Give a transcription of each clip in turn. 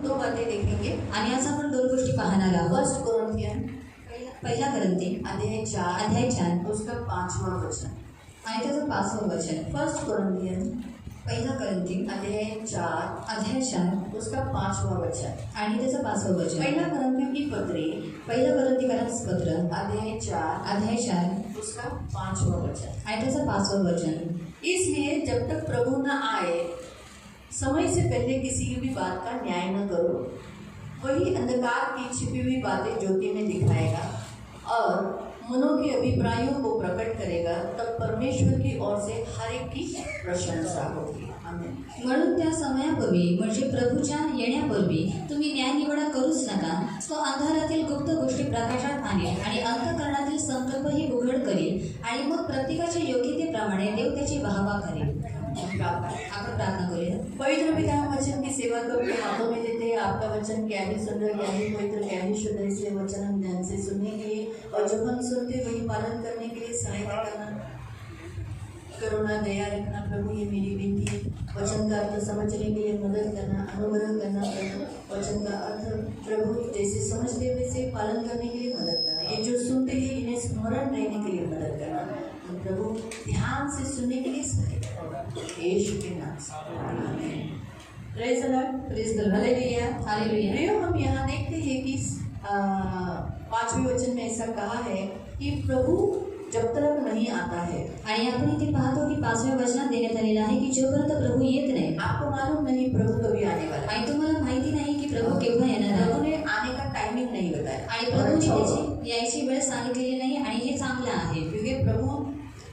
दो बातें देखेंगे। आणि आज आपण दोन गोष्टी पाहणार आहोत। फर्स्ट कोरिन्थियन पहिला करंती अध्याय 4 उसका 5वां वचन। आणि त्याचं 5वं वचन। फर्स्ट कोरिन्थियन पहिला करंती अध्याय 4 उसका 5वां वचन आणि त्याचं 5वं वचन। पहिला कोरिन्थियों की पत्री पहिला करंतीकरांचं पत्र अध्याय 4 उसका 5वां वचन आणि त्याचं 5वं वचन। इसलिए जब तक प्रभु न आए समय से पहले किसी की भी बात का न्याय न करो। वही अंधकार की छिपी हुई बातें ज्योति में दिखाएगा और मनों के अभिप्रायों को प्रकट करेगा। तब परमेश्वर की ओर से हर एक की प्रशंसा होगी। आमीन। म्हणून त्या समयापूर्वी म्हणजे प्रभूच्या येण्यापूर्वी तुम्ही न्यायनिवाडा करूच नका। तो अंधारातील गुप्त गोष्टी प्रकाशात आणेल आणि अंतःकरणातील संकल्पही उघड करेल आणि मग प्रत्येकाच्या योग्यतेप्रमाणे देव त्याची वाहवा करेल। आपण प्रार्थना करूया। पवित्र पिता, हम वचन की सेवा को अपने हाथों में देते हैं। आपका वचन क्या ही सुंदर, क्या ही पवित्र, क्या ही शुद्ध। इसलिए वचन हम ध्यान से सुनने के लिए और जो हम सुनते वही पालन करने के लिए सहायता करना, करुणा दया रखना। प्रभु ये मेरी विनती है। वचन का अर्थ समझने के लिए मदद करना, अनुग्रह करना प्रभु। वचन का अर्थ प्रभु जैसे समझते वैसे पालन करने के लिए मदद करना। ये जो सुनते हैं इन्हें स्मरण रहने के लिए मदद करना। प्रभु ध्यान से सुनने के लिए सहायता करना, यीशु के नाम से आमीन। Praise the Lord, praise the Lord, hallelujah, hallelujah. प्रियो, हम यहाँ देखते हैं कि 5वें वचन में ऐसा कहा है कि प्रभु जब तक नहीं आता है। आणि आपण इथे पाहतो की 5व्या वचनात देण्यात आलेलं आहे की जोपर्यंत प्रभू येत नाही। आपको मालूम नहीं प्रभु कभी आने वाला है। आणि तुम्हाला माहिती नाही की प्रभू केव्हा येणार आहे। प्रभु ने आने का टाइमिंग नहीं बताया आणि प्रभूने त्याची यायची वेळ सांगितलेली नाही आणि हे चांगलं आहे। क्योंकि प्रभु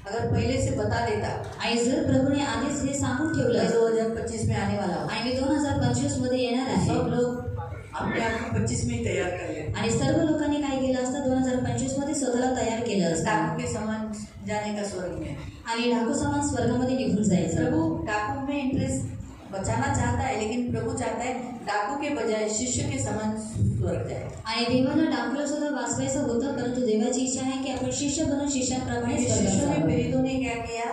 अगर पहले से बता देता आणि जर प्रभूने आधीच हे सांगून ठेवलं 2025 में आने वाला हूँ आणि मी 2025 मध्ये येणार आहे, सब लोग अपने आप को 25 में ही तैयार कर ले। आणि सर्व लोकांनी काय केलं असतं 2025 मध्ये स्वतःला तयार केलं असतं डाकू के समान जाने का स्वर्ग में। आणि डाकू समान स्वर्गामध्ये निघून जायचं। प्रभु डाकू में इंटरेस्ट बचाना चाहता है, लेकिन प्रभु चाहता है डाकू के बजाय शिष्य के समान स्वर्ग जाए। आणि देवाला डाकूला सुद्धा वाचवायचं होतं, परंतु देवाची इच्छा आहे की आपण शिष्य बनून शिष्याप्रमाणे शिष्यों स्वर्गात ने जावं। प्रेरितों ने क्या किया?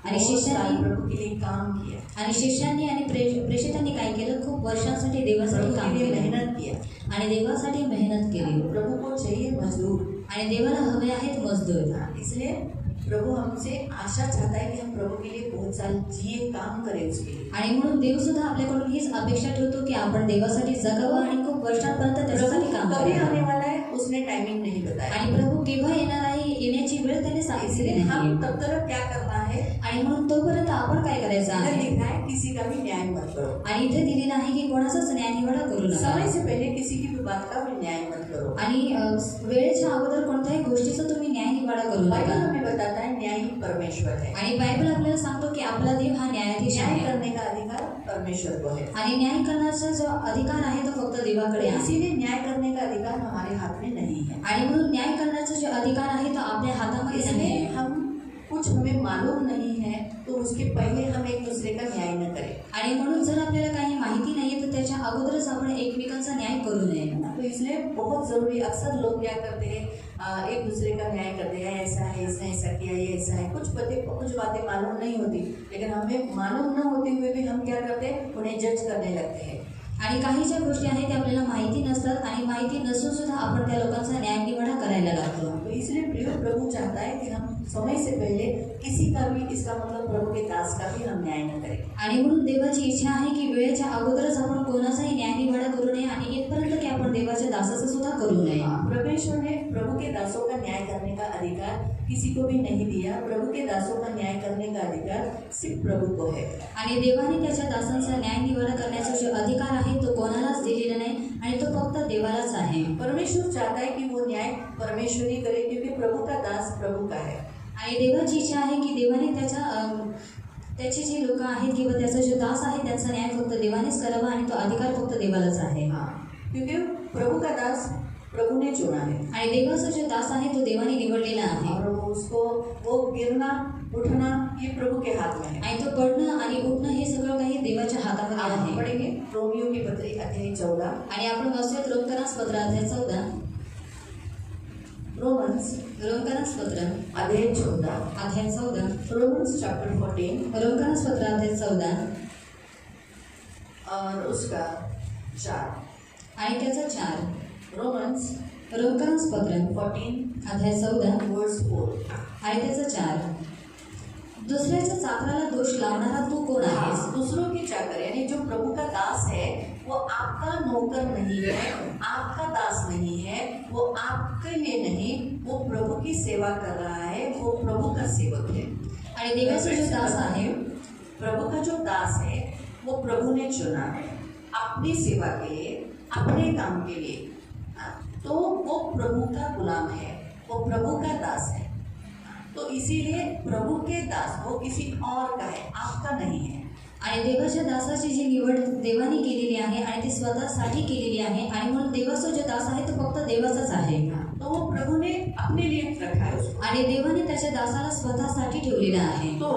आणि बहुत साल शिष्यांनी प्रभु के लिए काम किया, आणि शिष्यांनी आणि प्रेषितांनी काय केलं, खूप वर्षांसाठी देवासाठी प्रभु काम के लिए केलं मेहनत किया। आणि देवासाठी मेहनत केली। प्रभु को चाहिए मजदूर, आणि देवाला हवे आहेत मजदूर। इसलिए प्रभु हमसे आशा चाहता है कि हम प्रभु के लिए बहुत साल जिए, काम करें उसके लिए। आणि म्हणून देव सुद्धा आपल्याकडून हीच अपेक्षा ठेवतो की आपण देवासाठी जगावं आणि खूप वर्षांपर्यंत त्याच्यासाठी काम कभी करावं। आने वाला है उसने टाइमिंग नहीं बताया। आणि प्रभू केव्हा येणार आहे येण्याची वेळ त्याने सांगितलेली इसलिए हम नाही। तब तक क्या करना है? आणि म्हणून तोपर्यंत आपण काय करायचं इधर आहे। लिखा है किसी का भी न्याय मत करो। आणि इथे दिलेलं आहे की कोणाचाच न्यायनिवाडा करू समय नका से पहले किसी की भी बात का भी न्याय मत करो। आणि वेळेच्या अगोदर कोणत्याही गोष्टीचा तुम्ही न्यायनिवाडा करू बाइबल नका। हमें बताता है न्यायी परमेश्वर है। आणि बायबल आपल्याला सांगतो की आपला देव हा न्यायाधीश न्याय आहे करने का अधिकार परमेश्वर को है। आणि न्याय करण्याचा जो अधिकार आहे तो फक्त देवाकडे आहे। इसीलिए न्याय करने का अधिकार हमारे हाथ में नहीं है। आणि म्हणून न्याय करण्याचा जो अधिकार आहे तो आपल्या हातामध्ये नाही इसलिए आहे। हम कुछ हमें मालूम नहीं है तो उसके पहले हम एक दूसरे का न्याय न करें। आणि म्हणून जर आपल्याला काही माहिती नाहीये तर त्याच्या अगोदरच आपण एकमेकांचा न्याय करू नये। तो इसलिए बहुत ज़रूरी, अक्सर लोग क्या करते हैं, एक दूसरे का न्याय करते हैं, ऐसा है, इसने ऐसा किया, ये ऐसा है। कुछ बातें मालूम नहीं होती, लेकिन हमें मालूम न होते हुए भी हम क्या करते हैं, उन्हें जज करने लगते हैं। आणि काही ज्या गोष्टी आहेत त्या आपल्याला माहिती नसतात आणि माहिती नसून सुद्धा आपण त्या लोकांचा न्यायनिवाडा करायला लागतो। तो इसलिए प्रिय प्रभु चाहता है कि हम समय से पहले किसी का भी, इसका मतलब प्रभु के दास का भी हम न्याय न करें। आणि म्हणून देवाची इच्छा आहे की वेळेच्या अगोदरच आपण कोणाचाही न्यायनिवाडा करू नये आणि इथपर्यंत की आपण देवाच्या दासाचा सुद्धा करू नये। परमेश्वर ने प्रभु के दासों का न्याय करने का अधिकार किसी को भी नहीं दिया। प्रभु के दासों का न्याय करने का अधिकार सिर्फ प्रभु को है। आणि देवाने त्याच्या दासांचा न्यायनिवाडा करण्याचा जो अधिकार आहे तो कोणालाच दिलेला नाही आणि तो फक्त देवालाच आहे। परमेश्वर चाहता है कि वो न्याय परमेश्वर ही करे, क्योंकि प्रभु का दास प्रभु का है। आणि देवाची इच्छा आहे की देवाने त्याचे जे लोक आहेत किंवा त्याचा जो दास आहे त्यांचा न्याय फक्त देवानेच करावा आणि तो अधिकार फक्त देवालाच आहे। क्योंकि प्रभु का दास प्रभु ने चुना है आणि देवाचा जो दास आहे तो देवाने निवडलेला आहे और उसको वो गिरना उठना ये प्रभु के हाथ में है। आणि तो पडणं आणि उठणं हे सगळं काही देवाच्या हातामध्ये आप आहे। पढ़ेंगे रोमियो की पत्री अध्याय 14 आणि आपण वाचूयात रोमकारास पत्र अध्याय 14। रोमन्स पत्र अध्याय 14 अध्याय 14 रोमन्स चैप्टर 14 रोमकारास पत्र अध्याय 14 और उसका 4 आणि त्याचा 4 रोमन्स रोमकारांस पत्र 14 अध्याय 14 वर्स 4 आणि त्याचा 4 दुसऱ्याच्या चाकराला दोष लावणारा तू कोण आहेस? दूसरों की चाकर यानी जो प्रभु का दास है वो आपका नौकर नहीं है, आपका दास नहीं है, वो आपके लिए नहीं, वो प्रभु की सेवा कर रहा है, वो प्रभु का सेवक है। आणि देवाचा जो दास आहे प्रभु का जो दास है वो प्रभु ने चुना अपनी सेवा के लिए, अपने काम के लिए, तो वो प्रभु का गुलाम है, वो प्रभु का दास है। तो इसीलिए प्रभु के दास वो किसी और का है, आपका नहीं है। आणि देवाच्या दासाची जी निवड देवाने केलेली आहे आणि ती स्वतःसाठी केलेली आहे आणि म्हणून देवाचा जो दास आहे तो फक्त देवाचाच आहे। तो वो प्रभु ने अपने लिए रखा है उसको, आणि देवाने त्याच्या दासाला स्वतःसाठी ठेवलेला आहे। तो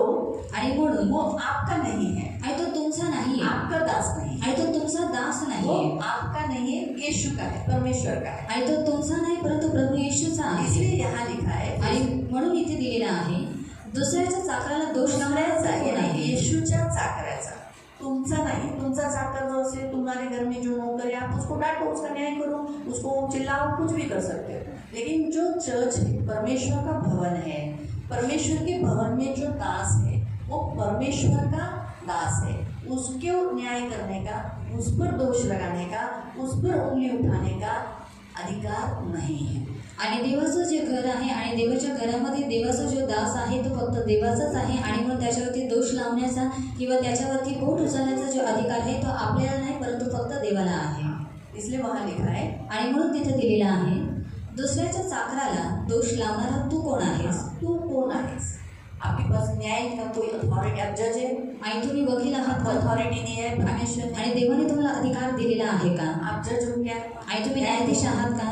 आणि म्हणून वो आपका नहीं है, आणि तो तुमचा नाही आहे आपका दास नहीं है, आणि तो तुमचा दास नाही वो आहे आपका नहीं है, यीशु का है, परमेश्वर का है। आणि तो तुमचा नाही परंतु प्रभू येशूचा आहे। इसलिए यहाँ लिखा है आणि म्हणून इथे दिलेला आहे दुसऱ्याच्या चाकराला दोष लावण्याचा कोण यानी आहे? येशूच्या चाकराचा, तुमचा नहीं। तुमचा चाकर जो से तुम्हारे घर में जो नौकर है आप उसको डांटो, उसका न्याय करो, उसको चिल्लाओ, कुछ भी कर सकते हो। लेकिन जो चर्च है परमेश्वर का भवन है, परमेश्वर के भवन में जो दास है वो परमेश्वर का दास है, उसको न्याय करने का, उस पर दोष लगाने का, उस पर उंगली उठाने का अधिकार नहीं है। आणि देवाचं जे घर आहे आणि देवाच्या घरामध्ये देवाचा जो दास आहे तो फक्त देवाचाच आहे आणि म्हणून त्याच्यावरती दोष लावण्याचा किंवा त्याच्यावरती बोट उचलण्याचा जो अधिकार आहे तो आपल्याला नाही परंतु फक्त देवाला आहे। इसलिए वहाँ लिखा है आणि म्हणून तिथे दिलेला आहे दुसऱ्याच्या चाकराला दोष लावणारा तू कोण आहेस? तू कौन आहेस? आपके पास न्याय का कोई अथॉरिटी, आप जज है, आणि तुम्ही वकील आहात का? अथॉरिटी नहीं है परमेश्वर ने, आणि देवाने तुम्हाला अधिकार दिलेला आहे का? आप जज हो क्या? आणि तुम्ही न्यायाधीश आहात का?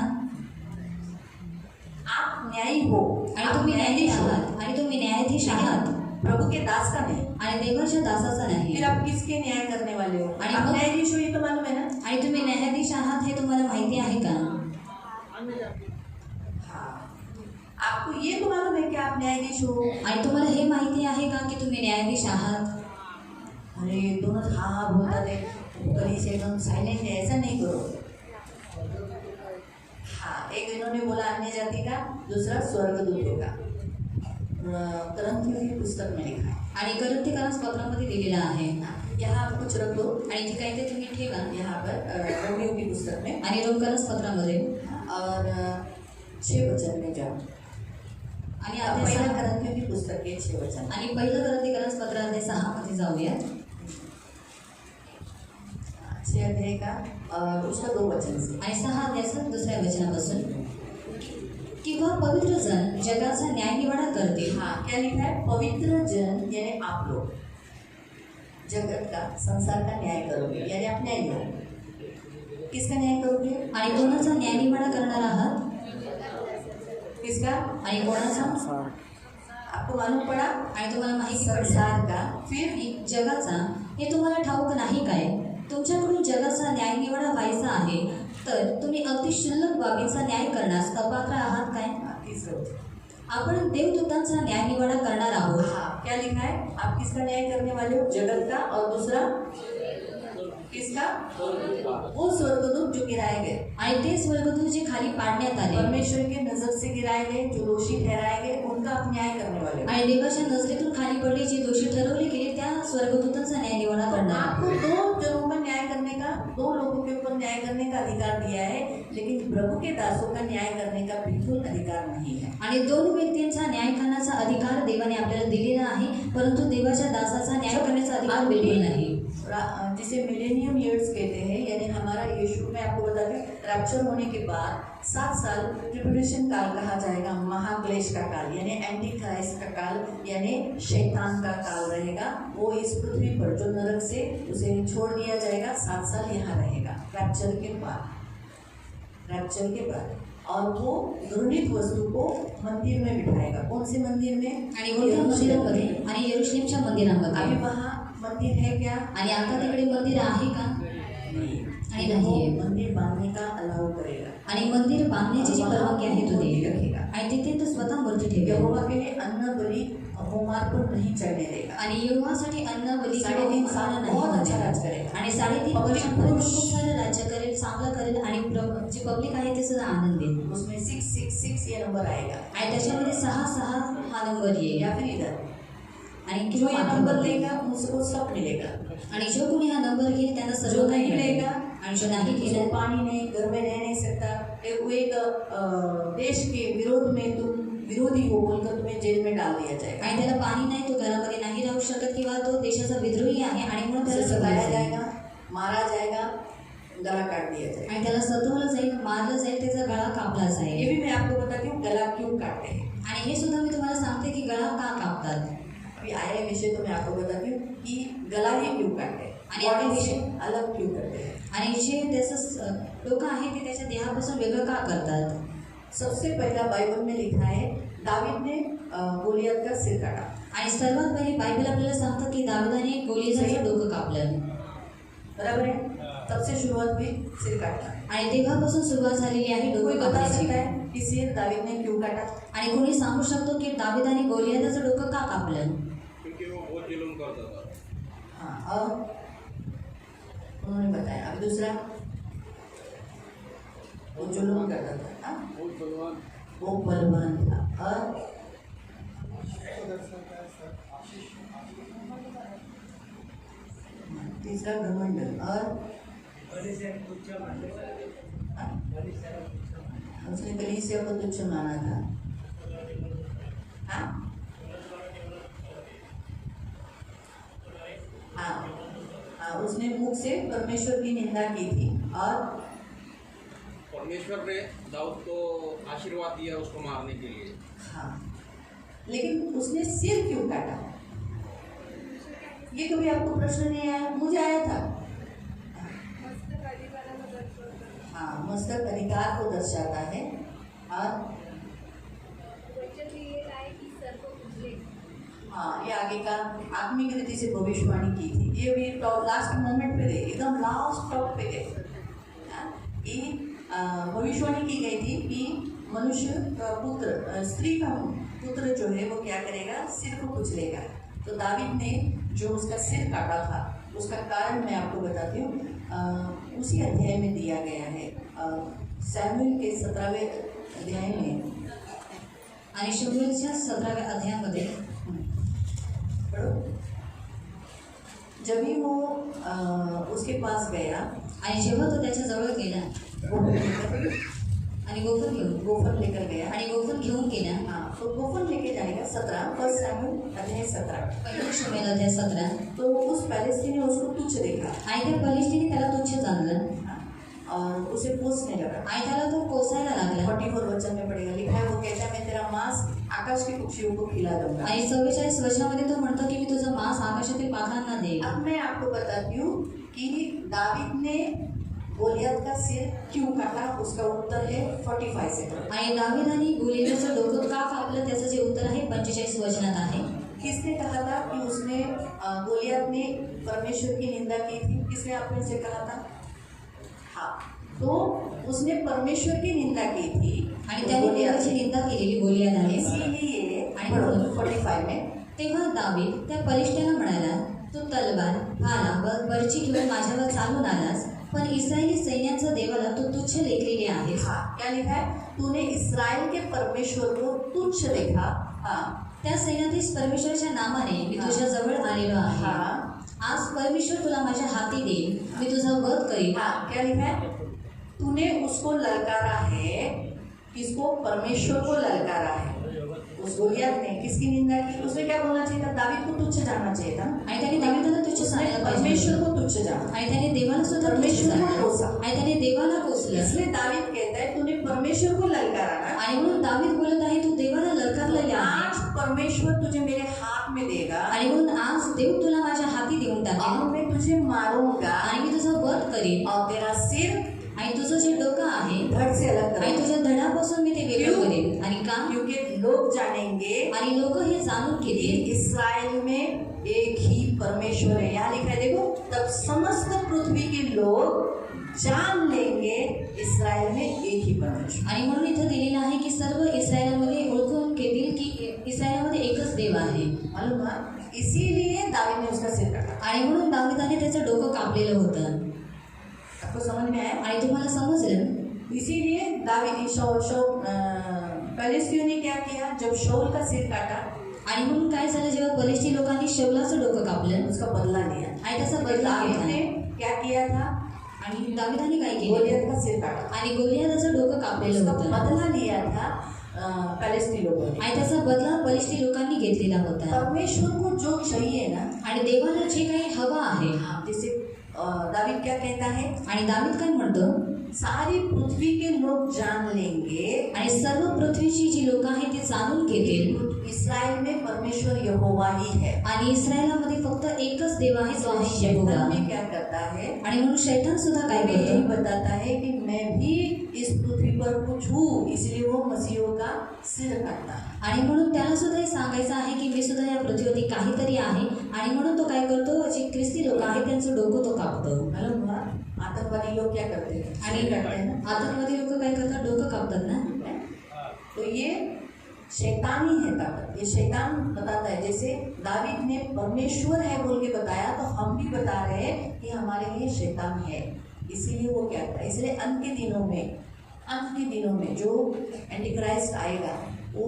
आप न्यायी हो, आणि तुम्ही न्यायाधीश हो, आहात आणि तुम्ही न्यायाधीश आहात प्रभु के दास का नहीं। आणि देवाच्या दासाचा नाही। फिर आप किसके न्याय करने वाले हो? आणि आप मग- न्यायाधीश हो, ये तो मालूम है ना। आणि तुम्ही न्यायाधीश आहात हे तुम्हाला माहिती आहे का? हाँ, आपको ये तो मालूम है कि आप न्यायाधीश हो। आणि तुम्हाला हे माहिती आहे का की तुम्ही न्यायाधीश आहात? अरे दोनों हाँ हाँ बोलता थे, कहीं से एकदम साइलेंट है, ऐसा नहीं करो। हाँ, एक इन्होंने बोला अन्य जाति का, दूसरा स्वर्गदूतों का। करंथियों की पुस्तक में लिखा है। आणि करंथीकरांस पत्रामध्ये दिलेला आहे। यहाँ आप कुछ रख दो, आणि ठीक आहे ते तुम्ही ठेवा यहाँ पर रोमियो की पुस्तक में, आणि रोमकारांस पत्रामध्ये और 6 वचन में जाओ। आणि अब अध्याय पहला 6 करंथियों की पुस्तक के 6 वचन। आणि पहिलं करंथीकरांस पत्र अध्याय 6 मध्ये जाऊया। 6 अध्याय का और उसका 2 वचन से। आणि 6 अध्यायाच्या दुसऱ्या वचनापासून किंवा पवित्र जन जगाचा न्यायनिवाडा करतील। हाँ, क्या लिखा है? पवित्र जन यानी आप लोग जगत का, संसार का न्याय करोगे, यानी आप न्याय करोगे। किसका न्याय करोगे? आणि कोणाचा न्यायनिवाडा करणार आहात? किसका? आणि कोणाचा? आपको मालूम पड़ा? आणि तुम्हाला माहिती पडली संसार का, फिर आणि जगाचा हे तुम्हाला ठाऊक नाही काय? तुमच्याकडून जगाचा न्यायनिवाडा व्हायचा आहे तर तुम्ही अगदी क्षुल्लक बाबींचा न्याय करण्यास अपात्र आहात काय? तीसरा। आपण देवदूतांचा न्यायनिवाडा करणार आहोत। हाँ, क्या लिखा है? आप किसका न्याय करने वाले हो? जगत का, और दूसरा किसका? वो स्वर्गदूत जो गिराए गए, आणि ते स्वर्गदूत जे खाली पाडण्यात आले परमेश्वर की नजर से गिराए गए, जो दोषी ठहराए गए, उनका आप न्याय करने वाले हो। आणि देवाच्या नजरेतून खाली पडले जे दोषी ठरवले गेले त्या स्वर्गदूतांचा न्यायनिवाडा करणार आपको आहोत। 2 जनों में न्याय करने का, 2 लोगों के ऊपर न्याय करने का अधिकार दिया है, लेकिन प्रभु के दासों का न्याय करने का बिल्कुल अधिकार नहीं है। आणि 2 व्यक्तींचा न्याय करण्याचा अधिकार देवाने आपल्याला दिलेला आहे परंतु देवाच्या दासाचा न्याय करण्याचा अधिकार बिलकुल नाही। जिसे मिलेनियम ईयर्स कहते हैं, यानी हमारा यीशु, मैं आपको बताती हूँ, रैप्चर होने के बाद 7 साल ट्रिब्यूलेशन काल कहा जाएगा, महाक्लेश का काल, यानी एंटी क्राइस्ट का काल, यानी शैतान का काल रहेगा। वो इस पृथ्वी पर जो नरक से उसे छोड़ दिया जाएगा, 7 साल यहाँ रहेगा रैप्चर के बाद, रैप्चर के बाद। और वो घृणित वस्तु को मंदिर में बिठाएगा। कौन से मंदिर में? आणि कोणत्या मंदिरामध्ये? आणि यरूशलेमच्या मंदिरामध्ये। अभी वहाँ मंदिर है क्या? आणि आता तिकडे मंदिर आहे का? नहीं। आणि वो नाहीये. मंदिर बांधने का अलाउ करेगा आणि मंदिर बांधण्याची जी परवानगी आहे तो मूर्ति देईल रखेगा। आणि तिथे तो स्वतः मूर्ती ठेवेल यहोवा के लिए अन्न बलि होमार्पण नहीं चढ़ने देगा। आणि यहोवासाठी अन्न बली किंवा 3.5 होमार्पण साल नाही बहुत अच्छा होणार. राज करेगा। आणि 3.5 वर्षांपर्यंत खूप सारं राज्य करेल, चांगलं करेल आणि जी पब्लिक आहे ते सुद्धा आनंद देईल. उसमें 666 ये नंबर आएगा आणि त्याच्यामध्ये 6-6 हा नंबर येईल. या फिर इधर आणि जो किंवा ये नंबर माध्यमामध्ये. लेगा उसको सब मिलेगा। आणि जो कोणी हा नंबर घेईल त्यांना सर्व जो काही नहीं मिळेल. लेगा आणि जो नाही उसको घेईल पानी नहीं, घर में रह नहीं सकता, वो एक देश के विरोध में तुम विरोधी हो बोलकर तुम्हें जेल में डाल दिया जाएगा। आणि त्याला पाणी नाही, तो घरामध्ये नाही राहू शकत किंवा तो देशाचा विद्रोही आहे आणि म्हणून उसे त्याला सताया सताया जाईल. जाएगा, मारा जाएगा, गला काट दिया जाएगा। आणि त्याला सतवलं जाईल, मारलं जाईल, त्याचा गळा कापला ये जाईल. भी मैं आपको बताती हूँ गला क्यों काटते हैं। आणि हे सुद्धा मी तुम्हाला सांगते की गळा का कापतात. अभी आया विषय तो मैं आपको बताती हूँ कि गला ही क्यों काटते हैं, आणि बॉडी आपण से अलग क्यों करते हैं। आणि जे त्याचं डोकं आहे ते त्याच्या देहापासून वेगळं का करतात. सबसे पहला बाइबल में लिखा है दावीद ने गोलियत का सिर काटा। आणि सर्वात पहिले बायबल आपल्याला सांगतं की दाविदाने गोलियताचं डोकं कापलं. बराबर है, तब से शुरुआत हुई सिर काटना। आणि तेव्हापासून सुरुवात झालेली आहे कोई डोकं बता कापण्याची. सकता है कि सिर दावीद ने क्यों काटा। आणि कोणी सांगू शकतो की दाविदाने गोलियताचं डोकं का कापलं. क्योंकि वो बहुत जुल्म करता था। हाँ, और उन्होंने बताया। अब दूसरा, वो जुल्म करता था, हाँ? बहुत बलवान। वो बलवान था। और तीसरा घमंड। और हाँ? उसने कलीसिया को तुच्छ माना था। हाँ? हाँ, उसने मुख से परमेश्वर की निंदा की थी। और परमेश्वर ने दाऊद को आशीर्वाद दिया उसको मारने के लिए। हाँ, लेकिन उसने सिर क्यों काटा, ये कभी आपको प्रश्न नहीं आया? मुझे आया था। हाँ, मस्तक अधिकार को दर्शाता है। और हाँ, ये आगे का आत्मिक रीति से भविष्यवाणी की थी। ये भी लास्ट मोमेंट पे थे, एकदम लास्ट टॉप पे थे। हाँ, ये भविष्यवाणी की गई थी कि मनुष्य का पुत्र, स्त्री का पुत्र जो है वो क्या करेगा, सिर को कुचलेगा। तो दावीद ने जो उसका सिर काटा था उसका कारण मैं आपको बताती हूँ, उसी अध्याय में दिया गया है, सैमुएल के 17वें अध्याय में। आणि शमूएलच्या 17व्या अध्यायामध्ये पढ़ो। जब भी वो उसके पास गया आणि जेव्हा तो त्याच्या जवळ गेला आणि गोफन लेकर गया। आणि गोफन घेऊन गेला. हाँ, तो गोफन लेके जाएगा 17 फर्स्ट सैमुएल अध्याय 17। पहिला शमूएल अध्याय 17. तो उस पैलेस्टीन ने उसको तुच्छ देखा। आणि त्या पलिष्टीने त्याला तुच्छ जाणलं हाँ, और उसे पोसने लगा। आणि त्याला तो कोसायला लागला. 44 वचन में पड़ेगा, लिखा है, वो कहता है मैं तेरा मांस आकाश के पक्षियों को खिला दूंगा। आणि 44 वचनामध्ये तो म्हणतो की मी तुझं मांस आकाशातील पाखरांना देईन. अब मैं आपको बताती हूँ कि दावीद ने गोलियत का सिर क्यों काटा, उसका उत्तर है 45 से। आणि दाविदाने गोलियताचं डोकं का कापलं त्याचं जे उत्तर आहे 45 वचनात आहे. किसने कहा था कि उसने गोलियत ने परमेश्वर की निंदा की थी? किसने आप में से कहा था? हाँ, तो उसने परमेश्वर की निंदा की थी आणि त्याने देवाची निंदा केलेली गोलियताने. इसीलिए आणि पढ़ो, म्हणून 45 में तेव्हा दावीद त्या पलिष्ठ्याला म्हणाला, तू तलवार, भाला व बर्ची घेऊन माझ्यावर चालून आलास, पण इस्रायली सैन्याच्या देवाला तू तुच्छ लेखलेले आहेस. हाँ, क्या लिखा है? तूने इस्राएल के परमेश्वर को तुच्छ देखा। हाँ, त्या सैन्याधीश परमेश्वराच्या नामाने मी तुझ्या जवळ आलेलो आहे. हाँ, आज परमेश्वर तुला माझ्या हाती देईल, मी तुझा वध करीन. हाँ, क्या लिखा है? तूने उसको ललकारा है। किसको? परमेश्वर को ललकारा है। उस गोलियत ने किसकी निंदा की? उसने क्या बोलना चाहिए था? दावीद को तुच्छ जानना चाहिए था। आणि त्याने दाविदाला तुच्छ सांगायला पाहिजे. परमेश्वर को तुच्छ जाना। आणि त्याने देवाला सुद्धा तुच्छ परमेश्वर को सांगितलं. कोसा। आणि त्याने देवाला कोसलं. इसलिए दावीद कहता है तूने परमेश्वर को ललकारा ना। आणि म्हणून दावीद बोलत आहे तू देवाला ललकारलेले आहे. आज परमेश्वर तुझे मेरे हाथ में देगा आणि म्हणून आज देव तुला माझ्या हाती देऊन टाकेल और मैं तुझे मारूंगा आणि मी तुझा वध करीन. और तेरा सिर आणि तुझं जे डोकं आहे धड़ से अलग आणि करूंगा। तुझ्या धडापासून मी ते वेगळं क्यों? करेन. आणि का? क्योंकि लोग जानेंगे आणि लोक हे जाणून कि घेतील इस्राएल में एक ही परमेश्वर है। यहाँ लिखा है, देखो, तब समस्त पृथ्वी के लोग जान लेंगे इस्राएल में एक ही परमेश्वर। आणि म्हणून इथं दिलेलं आहे की सर्व इस्रायलामध्ये ओळखून घेतील की इस्रायलामध्ये एकच देव आहे. मालूम हुआ? इसीलिए दावीद ने उसका सिर काटा। आणि म्हणून दाविदाने त्याचं डोकं कापलेलं होतं. आपको समझ में आया? आणि तुम्हाला समजलं? इसीलिए दावीद फिलिस्तीयों ने क्या किया? जब शाऊल का सिर काटा, आणि म्हणून काय झालं, जेव्हा फलिस्ती लोकांनी शौलाचं डोकं कापलं उसका बदला लिया। आणि त्याचा बदला दावीद ने घेतला. क्या किया था? आणि दाविदाने काय केलं? गोलियत का सिर काटा। आणि गोलियादाचं डोकं कापलेलं उसका होतं बदला लिया था फिलिस्ती लोगों ने। आणि त्याचा बदला फलिस्ती लोकांनी घेतलेला होता. परमेश्वर को जो चाहिए ना, आणि देवाला जे काही हवं आहे, हाँ, जैसे दावीद क्या कहता है? आणि दावीद काय म्हणतो, सारी पृथ्वी के लोग जान लेंगे आणि सर्व पृथ्वीची जी लोक आहेत ती जाणून घेतील इस्राएल में परमेश्वर यहोवा ही है। आणि इस्रायलामध्ये फक्त एकच देव आहे, जो आहे शैतान यहोवा. भी क्या करता है? आणि म्हणून शैतान सुद्धा काय वो यही करतो, बताता है कि मैं भी इस पृथ्वी पर कुछ हूँ, इसलिए वो मसीहों का सिर काटता है। आणि म्हणून त्याला सुद्धा हे सांगायचं आहे की मी सुद्धा या पृथ्वीवरती काहीतरी आहे. आणि म्हणून तो काय करतो, जे ख्रिस्ती लोक आहेत त्यांचं डोकं तो कापतो. मालूम हुआ? आतंकवादी लोग क्या करते हैं? आणि सिर काटते हैं ना। आतंकवादी लोक काय करतात, डोकं कापतात ना. तो ये शैतान ही है ताकत। ये शैतान बताता है, जैसे दावीद ने परमेश्वर है बोल के बताया, तो हम भी बता रहे हैं कि हमारे लिए शैतान है। इसीलिए वो क्या करता है? इसलिए अंत के दिनों में जो एंटीक्राइस्ट आएगा, वो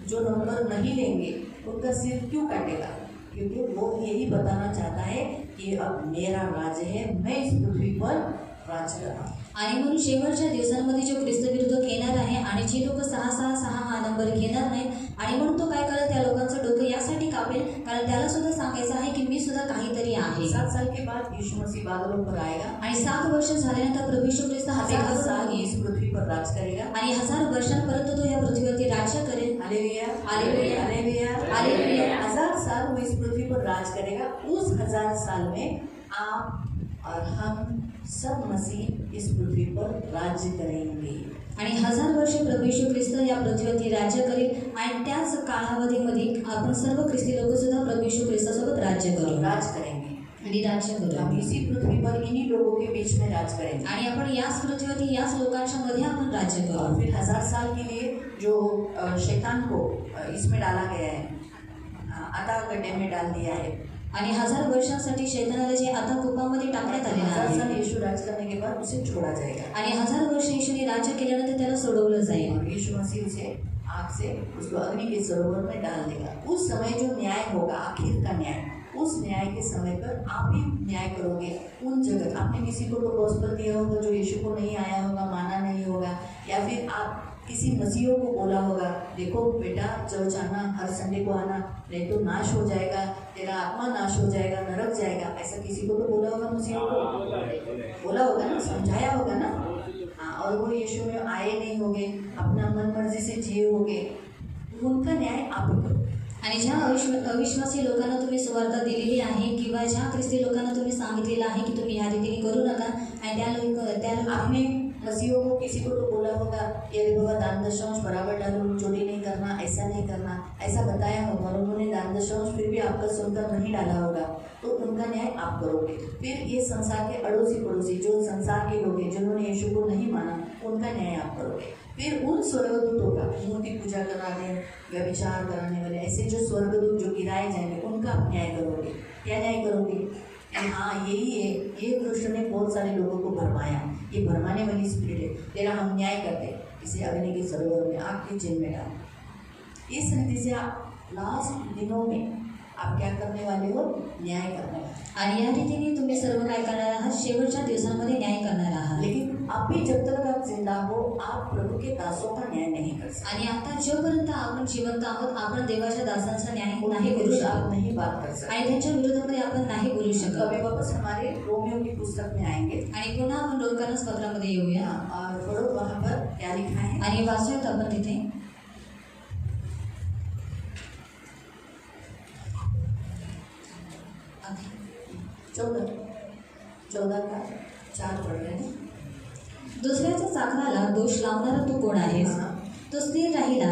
जो नंबर नहीं लेंगे उनका सिर क्यों काटेगा? क्योंकि वो यही बताना चाहता है कि अब मेरा राज्य है, मैं इस पृथ्वी पर राज कर रहा हूँ। आणि म्हणून शेवटच्या दिवसांमध्ये जो ख्रिस्तविरोधक येणार आहे आणि जे लोक 666 हा नंबर घेणार नाहीत, आणि म्हणून तो काय करेल, त्या लोकांचं डोकं यासाठी कापेल कारण त्याला सुद्धा सांगायचं आहे की मी सुद्धा काहीतरी आहे. 7 साल के बाद यीशु मसीह बादलों पर आएगा। आणि 7 वर्ष झाल्यानंतर प्रभू येशू ख्रिस्त हा 1000 साल मेघावर इस पृथ्वी पर राज करेगा। आणि 1000 वर्षांपर्यंत तो या पृथ्वीवरती राज्य करेल. Hallelujah, hallelujah, hallelujah, hallelujah. 1000 साल वो इस पृथ्वी पर राज करेगा। उस 1000 साल में आप और हम सब मसीह इस पृथ्वी पर राज्य करेंगे। आणि 1000 वर्ष प्रभू येशू ख्रिस्त या पृथ्वीवरती राज्य करेल. आणि त्याच कालावधीमध्ये आपण सर्व ख्रिस्ती लोक सुद्धा प्रभु येशू ख्रिस्तासोबत राज्य करू, राज करेंगे। आणि राज्य हम करू. इसी पृथ्वी पर इन्हीं लोगों के बीच में राज करेंगे। आणि आपण याच पृथ्वीवरती याच लोकांच्या मध्ये आपण राज्य और करू. फिर 1000 साल के लिए जो शैतान को इसमें डाला गया है, अतः गड्ढे में डाल दिया है। आणि 1000 वर्षांसाठी शैतानाला जे आता कुपामध्ये टाकण्यात आलेलं 1000 साल आहे, यीशु राज करने के बाद उसे छोड़ा जाएगा आणि 1000 वर्ष येशूने राज्य केल्यानंतर त्याला सोडवलं जाईल. और यीशु मसीह उसे आग से उसको अग्नि के सरोवर में डाल देगा। उस समय जो न्याय होगा, आखिर का न्याय, उस न्याय के समय पर आप ही न्याय करोगे। उन जगह आपने किसी को तो गॉस्पेल दिया होगा जो यीशु को नहीं आया होगा, माना नहीं होगा, या फिर आप किसी मसीहों को बोला होगा, देखो बेटा चर्च आना, हर संडे को आना, नहीं तो नाश हो जाएगा, तेरा आत्मा नाश हो जाएगा, नरक जाएगा। ऐसा किसी को तो बोला होगा, मसीहों को बोला होगा ना, समझाया होगा ना। हाँ, और वो यीशु में आए नहीं होंगे, अपना मन मर्जी से जिए होंगे, उनका न्याय आप करो। आणि ज्या अविश्वासी लोकांना तुम्ही सुवार्ता दिलेली आहे किंवा ज्या ख्रिस्ती लोकांना तुम्ही सांगितलेलं आहे की तुम्ही ह्या रीतीने करू नका, आणि त्या आपने मसीहों को किसी को तो बोला होगा कि अरे बाबा दान दशांश बराबर डालो, चोरी नहीं करना, ऐसा नहीं करना, ऐसा बताया होगा, और उन्होंने दान दशांश फिर भी आपका सुनकर नहीं डाला होगा, तो उनका न्याय आप करोगे। फिर ये संसार के अड़ोसी पड़ोसी जो संसार के लोग हैं जिन्होंने यीशु को नहीं माना, उनका न्याय आप करोगे। फिर उन स्वर्गदूतों का, मूर्ति पूजा कराने, व्यभिचार कराने वाले, ऐसे जो स्वर्गदूत जो गिराए जाएंगे, उनका आप न्याय करोगे। क्या न्याय करोगे? हाँ, यही है, ये दुष्ट ने बहुत सारे लोगों को भरमाया, ये भरमाने वाली स्पिरिट है, तेरा हम न्याय करते, इसे अग्नि के सरोवर में, आग के जेल में डालो। इस रीति से आप लास्ट दिनों में आप क्या करने वाले हो? न्याय करने वाले। आणि या रीतीने तुम्ही सर्व काय करणार आहात? शेवटच्या दिवसांमध्ये न्याय करणार आहात. लेकिन अभी जब तक आप जिंदा हो, आप प्रभु के दासों का न्याय नहीं कर सकते। आणि आता जोपर्यंत आपण जिवंत आहोत, आपण देवाच्या दासांचा न्याय नाही करू आप शकत, नहीं बात कर सकते। आणि त्यांच्या विरोधामध्ये आपण नाही बोलू शकत. कभी वापस हमारे रोमियो की पुस्तक में आएंगे, आणि पुन्हा आपण रोमकांस पत्रामध्ये येऊया और पढ़ो वहाँ पर क्या लिखा है। आणि वाचूयात आपण तिथे 14 का 4 पढ़ रहे हैं। दुसऱ्याच्या चाकराला दोष लावणारा तू कोण आहेस? हाँ। तो स्थिर राहिला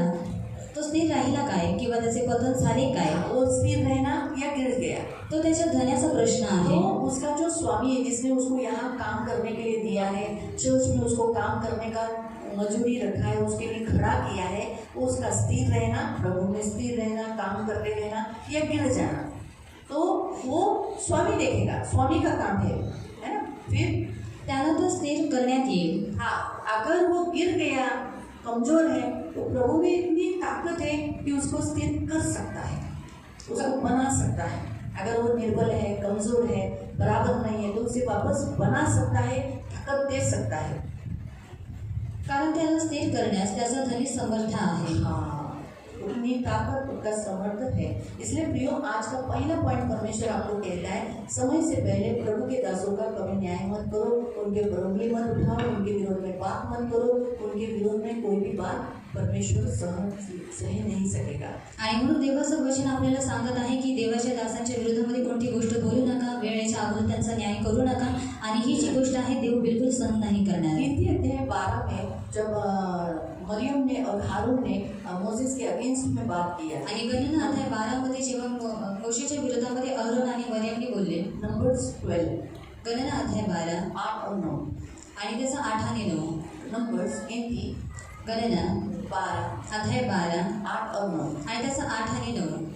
तो स्थिर राहिला काय किंवा त्याचे पतन झाले काय, वो स्थिर रहना या गिर गया। तो त्याच्या धन्याचा प्रश्न तो आहे। उसका जो स्वामी है जिसने उसको यहाँ काम करने के लिए दिया है, चर्च में उसको काम करने का मजूरी रखा है, उसके लिए खड़ा किया है, वो उसका स्थिर रहना, प्रभु में स्थिर रहना, काम करते रहना या गिर जाना, तो वो स्वामी देखेगा, स्वामी का काम है ना। फिर त्याला तो स्थिर करण्यात येईल। हाँ, अगर वो गिर गया, कमजोर है, तो प्रभु में इतनी ताकत है कि उसको स्थिर कर सकता है, उसको बना सकता है। अगर वो निर्बल है, कमजोर है, बराबर नहीं है, तो उसे वापस बना सकता है, ताकत दे सकता है। कारण त्याला स्थिर करण्यास त्याचा धनी समर्थ आहे। हाँ, उतनी ताकत उनका समर्थ है। इसलिए प्रियो, आज का पहला पॉइंट परमेश्वर आपको कहता है, समय से पहले प्रभु के दासों का कभी न्याय मत करो, उनके बरोबरी मत उठाओ, उनके विरोध में बात मत करो, उनके विरोध में कोई भी बात परमेश्वर सही नहीं सकेगा। आणि म्हणून देवाचं वचन आपल्याला सांगत आहे की देवाच्या दासांच्या विरोधामध्ये कोणती गोष्ट बोलू नका, वेळेच्या अगोदर त्यांचा न्याय करू नका, आणि ही जी गोष्ट आहे देव बिलकुल सहन नाही करणार। नीति अध्याय 12 में जब मरियम ने और हारून ने मोसेस के अगेंस्ट में बात किया, आणि गणना अध्याय 12 मध्ये जेव्हा मोशेच्या विरोधामध्ये अहरोन आणि मरियमने बोलले, नंबर्स 12 गणना अध्याय 12 8 और 9, आणि त्याचा 8 आणि 9, नंबर्स गिनती गणना 12 अध्याय 12 8 और 9। आणि त्याचा 8 आणि 9।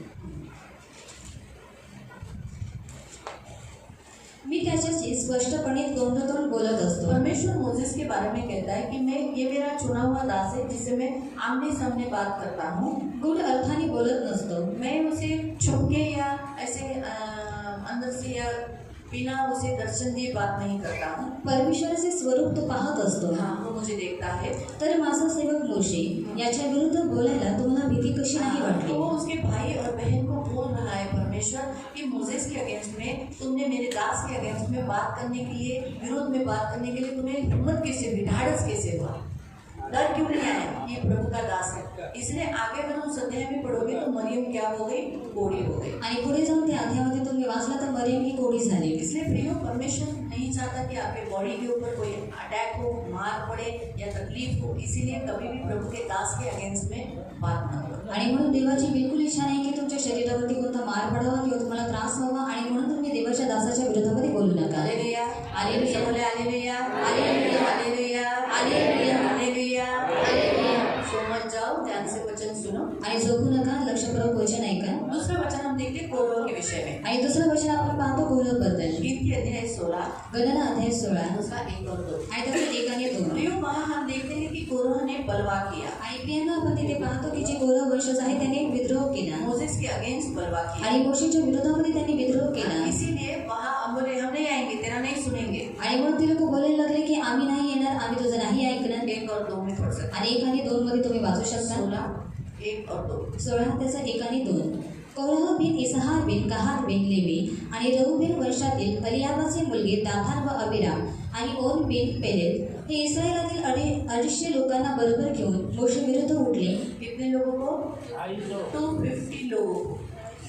मी त्याच्याशी स्पष्टपणे तोंडतोंड बोलत असतो। परमेश्वर मोसेस के बारे में कहता है कि ये मेरा चुना हुआ दास है जिससे मैं आमने सामने बात करता हूँ। गूढ अर्थाने बोलत नसतो, मैं उसे छुप के या ऐसे अंदर से या बिना उसे दर्शन दिए बात नहीं करता हूँ। परमेश्वराचे स्वरूप तो पाहत असतो। हाँ, वो मुझे देखता है। तर माझा सेवक मोशे याच्या विरुद्ध बोलायला तुम्हाला भीती कशी नाही वाटली? तो वो उसके भाई और बहन को बोल रहा है परमेश्वर कि मोसेस के अगेंस्ट में तुमने मेरे दास के अगेंस्ट में बात करने के लिए, विरोध में बात करने के लिए तुम्हें हिम्मत कैसे हुई, ढाढ़स कैसे हुआ, डर क्यों नहीं आया? ये प्रभु का दास है। इसलिए आगे अगर उस अध्याय में पढ़ोगे तो मरियम क्या हो गई? कोढ़ी हो गई। आणि पुढे जाऊन त्या अध्यायामध्ये तुम्ही वाचला तर मरियम ही कोढी झाली। इसलिए प्रियो, परमेश्वर नहीं चाहता कि आपके बॉडी के ऊपर कोई अटैक हो, मार पड़े या तकलीफ हो। इसीलिए कभी भी प्रभु के दास के अगेंस्ट में बात न करो। आणि म्हणून देवाची बिलकुल इच्छा नाही की तुमच्या शरीरावरती कोणता मार पडावा किंवा तुम्हाला त्रास व्हावा, आणि म्हणून तुम्ही देवाच्या दासाच्या विरोधामध्ये बोलू नका। हालेलुया, हालेलुया, बोले hallelujah, hallelujah, hallelujah, hallelujah, hallelujah, hallelujah. So मत जाओ, ध्यान से वचन सुनो। आणि झोपू नका, लक्षपूर्वक वचन ऐका। दूसरा वचन हम देखते हैं कोरह के विषय में। आणि दुसरं वचन आपण पाहतो कोरहबद्दल, गिनती अध्याय 16 गणना अध्याय 16 उसका 1 और 2। आणि त्याचे 1 आणि 2। प्रियो, वहाँ हम देखते हैं कि कोरह ने बलवा किया, आणि प्रियांना आपण तिथे पाहतो की जे कोरह वंशज आहे त्याने विद्रोह केला, मोसेस के अगेंस्ट बलवा किया। आणि मोशेच्या विरोधामध्ये त्यांनी विद्रोह केला। इसीलिए वहाँ हम बोले हम नहीं आएंगे, तेरा नहीं सुनेंगे। आणि म्हणून ते लोक बोलायला लागले की आम्ही नाही येणार, आम्ही तुझं नाही ऐकणार। 1 और 2 में पढ़ सकते आणि 1 आणि 2 मध्ये तुम्ही वाचू शकता। 16 1 और 2। 16 त्याचा 1 आणि 2। कोरह बिन इसाहार बिन कहात बिन लेवी आणि रऊबेन वंशातील अलियाबाचे मुलगे दाथान व अबिराम आणि ओन बिन पेरेत हे इस्रायलातील 250 लोकांना बरोबर घेऊन मोशे विरुद्ध उठले। कितने लोगों को? 250 लोगों को।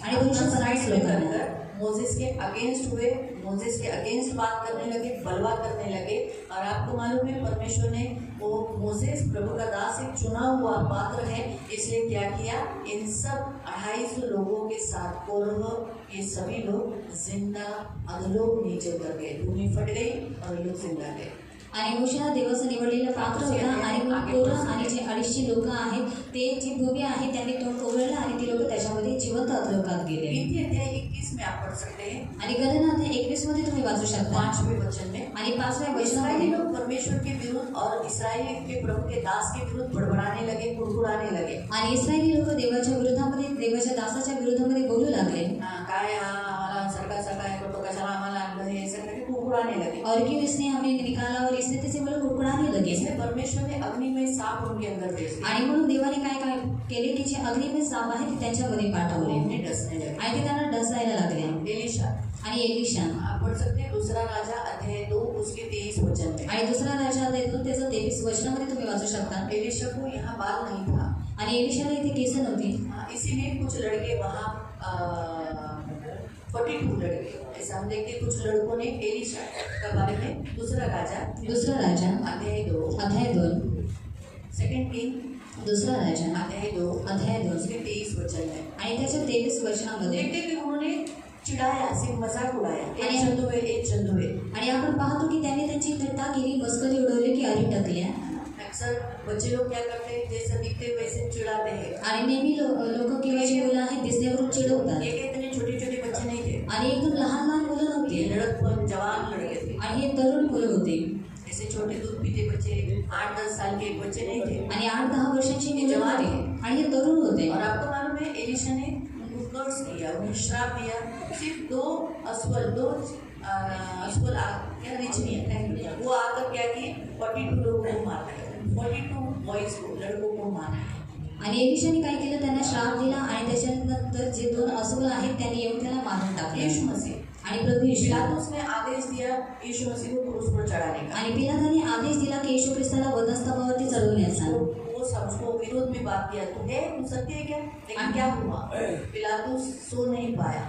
आणि 250 लोकांना मोसेस के अगेंस्ट हुए, मोसेस के अगेंस्ट बात करने लगे, बलवा करने लगे। और आपको मालूम है परमेश्वर ने वो मोसेस प्रभु का दास एक चुना हुआ पात्र है, इसलिए क्या किया? इन सब 250 लोगों के साथ कोरह ये सभी लोग जिंदा अधलोक नीचे उतर गए, भूमि फट गई और ये लोग जिंदा गए। आणि मोशे हा देवाचा निवडलेला पात्र होता, आणि मग कोरह आणि जे 250 लोक आहेत ते जी भूमी आहे त्यांनी तोंड उघडलं आणि ती लोक त्याच्यामध्ये जिवंत अधलोकात गेले। गिनती अध्याय 21 में आप पढ़ सकते हैं, आणि गणना अध्याय 21 मध्ये तुम्ही वाचू शकता। 5वें वचन में आणि 5व्या इस्राएली वचनामध्ये लोग परमेश्वर के विरुद्ध और इस्राएल के प्रभु के दास के विरुद्ध बड़बड़ाने लगे, कुड़कुड़ाने लगे। आणि इस्रायली लोक देवाच्या विरोधामध्ये, देवाच्या दासाच्या विरोधामध्ये बोलू लागले। काय हा आम्हाला सरकारचा काय करतो, कशाला आम्हाला आणलं, हे सगळे कुड़कुड़ाने लगे। और क्यों इसने हमें निकाला, और इसने त्याचे मला कुडकुडाने लगे। इसलिए परमेश्वर ने अग्निमय सांप उनके अंदर भेज दिया आणि म्हणून देवाने काय काय केले की जे अग्निमय साप आहे ते त्यांच्यामध्ये पाठवले उन्हें डसने लगे। आणि ते त्यांना डसायला लागले। एलिशा, आणि एलिशा आप पढ़ सकते हैं दूसरा राजा अध्याय 2 उसके 23 वचन में। आणि दुसरा राजा अध्याय 2 त्याचं 23 वचनामध्ये तुम्ही वाचू शकता। एलिशा को यहाँ बाल नहीं था, आणि एलिशाला इथे केस नव्हती, इसीलिए कुछ लड़के वहाँ 42 लड़के, ऐसा हम देखते कुछ लड़कों ने एलिशा के बारे में दूसरा राजा अध्याय 2 अध्याय 2 सेकंड किंग दुसरा राजा अध्याय 2 उसके 23 वचन है। आणि त्याच्या 23 वचनामध्ये देखते कि उन्होंने चिढ़ाया, सिर्फ मजाक उड़ाया, एक आणि- चंदू है। आणि आपण पाहतो की त्याने त्यांची थट्टा केली, मस्करी उडवली की आरी टाकल्या. अक्सर बच्चे लोग क्या करते हैं, जैसे दिखते वैसे चिढ़ाते हैं। आणि नेहमी लोक किंवा जी मुलं आहेत दिसण्यावरून चिडवतात. ये के इतने छोटे छोटे बच्चे नहीं थे, आणि एकदम लहान लहान मुलं ये नव्हती लड़कपन जवान लड़के थे। आणि हे तरुण मुलं होते ऐसे छोटे दूध पीते बच्चे 8-10 साल के बच्चे नहीं थे। आणि 8-10 वर्षांची मुलं जवान होती आणि हे तरुण होते. और आपको मालूम है एलिशा ने उनको कर्ज किया, उन्हें श्राप दिया। सिर्फ 2 अश्वल क्या रिचनी वो आकर क्या किए, 42 लोगों को मार दिया, 42 बॉयज को, लड़कों को मारा। आणि एलिशाने काय केलं, त्यांना श्राप दिला आणि त्याच्यानंतर जे 2 अस्वल आहेत त्यांनी येऊन त्याला मारून टाकले. यीशु मसीह आणि प्रभू येशू पिलातुस ने आदेश दिया यीशु मसीह को क्रूस पर चढ़ाने का। आणि पिलाताने आदेश दिला की येशू ख्रिस्ताला वधस्तंभावरती चढवण्याचा. वो सबको विरोध में बात किया, तू है, तू सत्य है क्या? लेकिन क्या हुआ, पिलातुस सो नहीं पाया।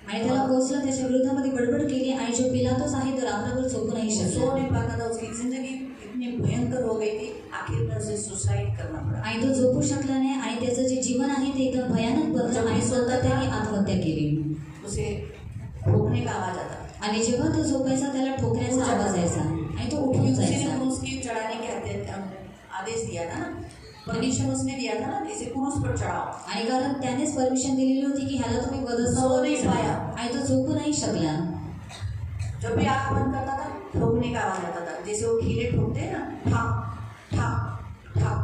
आणि त्याला कोसला, त्याच्या विरोधामध्ये बडबड केली आणि जो पिलातोस आहे तो रात्रभर झोपू नाही सो शकला. नहीं पाता था, उसकी जिंदगी इतनी भयंकर हो गई थी, आखिर में उसे सुसाइड करना पड़ा। आणि तो झोपू शकला नाही आणि त्याचं जे जीवन आहे ते एकदम भयानक बनलं आणि स्वतः त्याने आत्महत्या केली. उसे ठोकने का आवाज आता आणि जेव्हा तो झोपायचा त्याला ठोकण्याचा आवाज यायचा आणि तो उठून उसी ने जायचा. क्रूस की चढ़ाने के आदेश दिया था ना, परमिशन उसने दिया था ना, इसे क्रूस पर चढ़ाओ। आणि कारण त्यानेच परमिशन दिलेली होती की ह्याला तुम्ही वधस्तंभावरती झोपू नाही चढवा. आणि तो झोपू नाही शकला. जब भी आँख बंद करता था ठोकने का आवाज आता था, जैसे वो कीड़े ठोकते हैं ना, ठाक ठाक ठाक।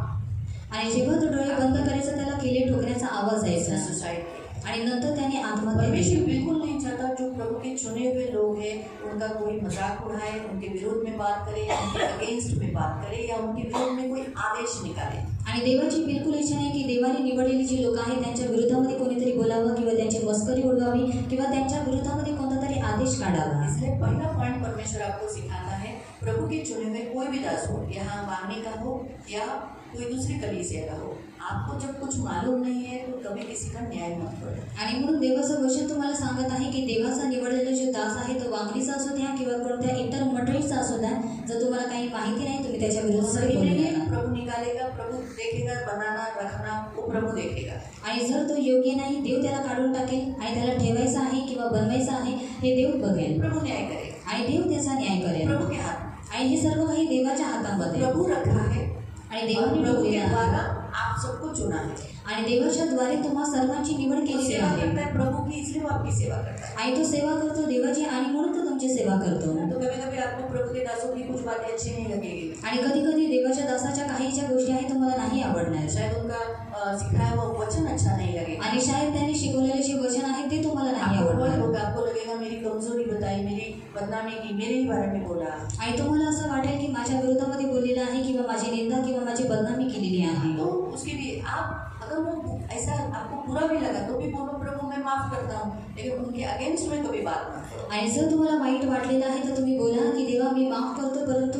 आणि जेव्हा तो डोळे बंद करायचा त्याला केले ठोकण्याचा आवाज उसने यायचा. सुसाइड किया। आणि नंतर त्याने आत्महत्या परमेश्वर केली. बिल्कुल नहीं चाहता जो प्रभु के चुने हुए लोग हैं उनका कोई मजाक उड़ाए, उनके विरोध में बात करे, उनके अगेंस्ट में बात करे या उनके विरोध में कोई आदेश निकाले। आणि देवाची बिलकुल इच्छा नाही की देवाने निवडलेली जी लोक आहेत त्यांच्या विरोधामध्ये कोणीतरी बोलावं किंवा त्यांची मस्करी उडवावी किंवा त्यांच्या विरोधामध्ये कोणता तरी आदेश काढावा. इसलिए पहला पॉइंट परमेश्वर आपको सिखाता है, प्रभु के चुने हुए कोई भी दास हो, यहाँ मांगने का हो या कोई दूसरी कलीसिया का हो, आपको जब कुछ मालूम नहीं है तो कभी किसी का न्याय मत करो। आणि म्हणून देवाचं वचन तुम्हाला सांगत आहे की देवाचा निवडलेला जो दास आहे तो वांगलीचा असू द्या किंवा कोणत्या इतर मंडळीचा असू द्या, जर तुम्हाला काही माहिती नाही तुम्ही त्याच्या विरोधामध्ये सही बोलू नहीं है, नका. प्रभु निकालेगा, प्रभु देखेगा, बनाना रखना वो प्रभु देखेगा। आणि जर तो योग्य नाही देव त्याला काढून टाकेल आणि त्याला ठेवायचा आहे किंवा बनवायचा आहे हे देव बघेल प्रभु न्याय करेगा, आणि देव त्याचा न्याय करेल. प्रभु के हाथ आणि हे सर्व काही देवाच्या हातामध्ये प्रभु रखा है आणि और देवाने प्रभु के ठेवलेलं द्वारा आहे. आप सबको चुना है। आणि देवाच्या द्वारे तुम्हा सर्वांची निवड वो केलेली सेवा आहे. करता है प्रभु की, इसलिए वो आपकी सेवा करता है। आणि तो सेवा करतो देवाची आणि म्हणून तो तुमची सेवा करतो. तो कभी कभी आपको प्रभु के दासों की कुछ बातें अच्छी नहीं लगेगी, आणि कधी कधी देवाच्या दासाच्या काही ज्या गोष्टी आहेत तुम्हाला नाही आवडणार शायद उनका सिखाया हुआ वचन अच्छा नहीं लगेगा, आणि शायद त्यांनी शिकवलेले जे वचन आहे ते तुम्हाला नाही आपको आवडणार. होगा, आपको लगेगा मेरी कमजोरी बताई, मेरी बदनामी की, मेरे ही बारे में बोला। आणि तुम्हाला असं वाटेल की माझ्या विरोधामध्ये बोललेलं आहे किंवा माझी निंदा किंवा माझी बदनामी केलेली आहे. तो उसके लिए आप अगर वो ऐसा आपको बुरा भी लगा तो भी बोलो प्रभु मैं माफ करता हूँ, लेकिन उनके अगेंस्ट में कभी बात मत करो। आणि जर तुम्हाला वाईट वाटलेलं आहे तर तुम्ही बोला की देवा मी माफ करतो, परंतु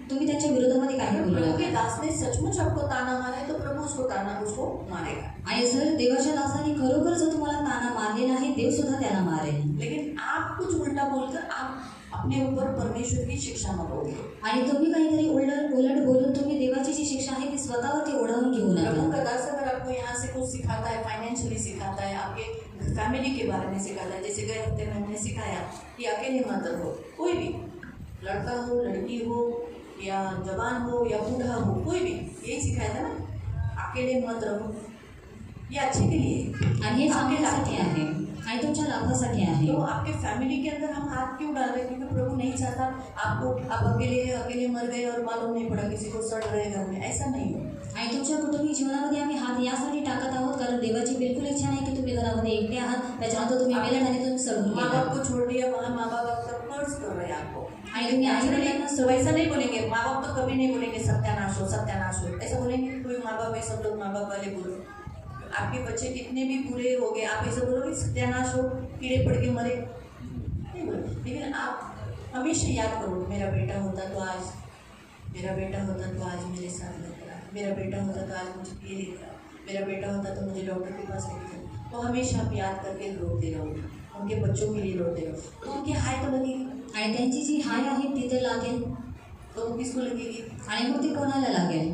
तुम्ही त्यांच्या विरोधामध्ये काही अगर बोलू प्रभु के नका. दास ने सचमुच आपको ताना मारा है तो प्रभु उसको मारेगा। आणि जर देवाच्या दासाने खरोखर जर तुम्हाला ताना मारलेला आहे देव सुद्धा त्याला मारेल. लेकिन आप कुछ उल्टा बोलकर आप अपने ऊपर परमेश्वर की शिक्षा मरोगे। आणि तुम्ही काहीतरी उलट बोलून तुम्ही देवाची जी शिक्षा आहे ती स्वतःवरती ओढावून घेऊ प्रभु नका. का दास अगर आपको यहाँ से कुछ सिखाता है, फाइनेंशियली सिखाता है, आपके फैमिली के बारे में सिखाता है, जैसे गए हफ्ते में हमने सिखाया कि अकेले मत रहो, कोई भी लड़का हो, लड़की हो या जवान हो या बूढ़ा हो, कोई भी यही सिखाया था ना, अकेले मत रहो, ये अच्छे के लिए है। आणि हे आपके चांगल्यासाठी लाभ आहे आणि तुमच्या लाभासाठी आहे. तो आपके फैमिली के अंदर हम हाथ क्यों डाल रहे हैं? क्योंकि प्रभु नहीं चाहता आप अकेले मर गए और मालूम नहीं पड़ा, किसी को सड़ रहे घर में, ऐसा नहीं हो। आणि तुमच्या कुटुंबी जीवनामध्ये आम्ही हात यासाठी टाकत आहोत कारण देवाची बिलकुल इच्छा नाही की तुम्ही घरामध्ये एकटे आहात, त्याच्यानंतर तुम्ही मेलात आणि तुम्ही सडून माँ गेलात. बाप को छोड़ दिया, वहाँ माँ बाप आपका कर्ज कर रहे हैं आपको। आणि तुम्ही आई वडिलांना तो वैसा नहीं बोलेंगे, माँ बाप तो कभी नहीं बोलेंगे सत्यानाश हो, ऐसा बोलेंगे कोई माँ बाप है, सब लोग माँ बाप वाले बोलो। आपके बच्चे कितने भी बुरे हो गए, आप ऐसा बोलोगे सत्यानाश हो, कीड़े पड़ के मरे, नहीं बोलो। लेकिन आप हमेशा याद करो, मेरा बेटा होता तो आज मेरे साथ रहता, मेरा बेटा होता तो आज मुझे ये लेता, मेरा बेटा होता तो मुझे डॉक्टर के पास लेके जाता। तो हमेशा आप याद करके रोते रहो, उनके बच्चों के लिए रोते रहो, तो उनकी हाय तो लगेगी। आणि त्यांची जी हाय आहे ती तर लागेल तो वो किसको लगेगी? आणि मग ती कोणाला लागेल?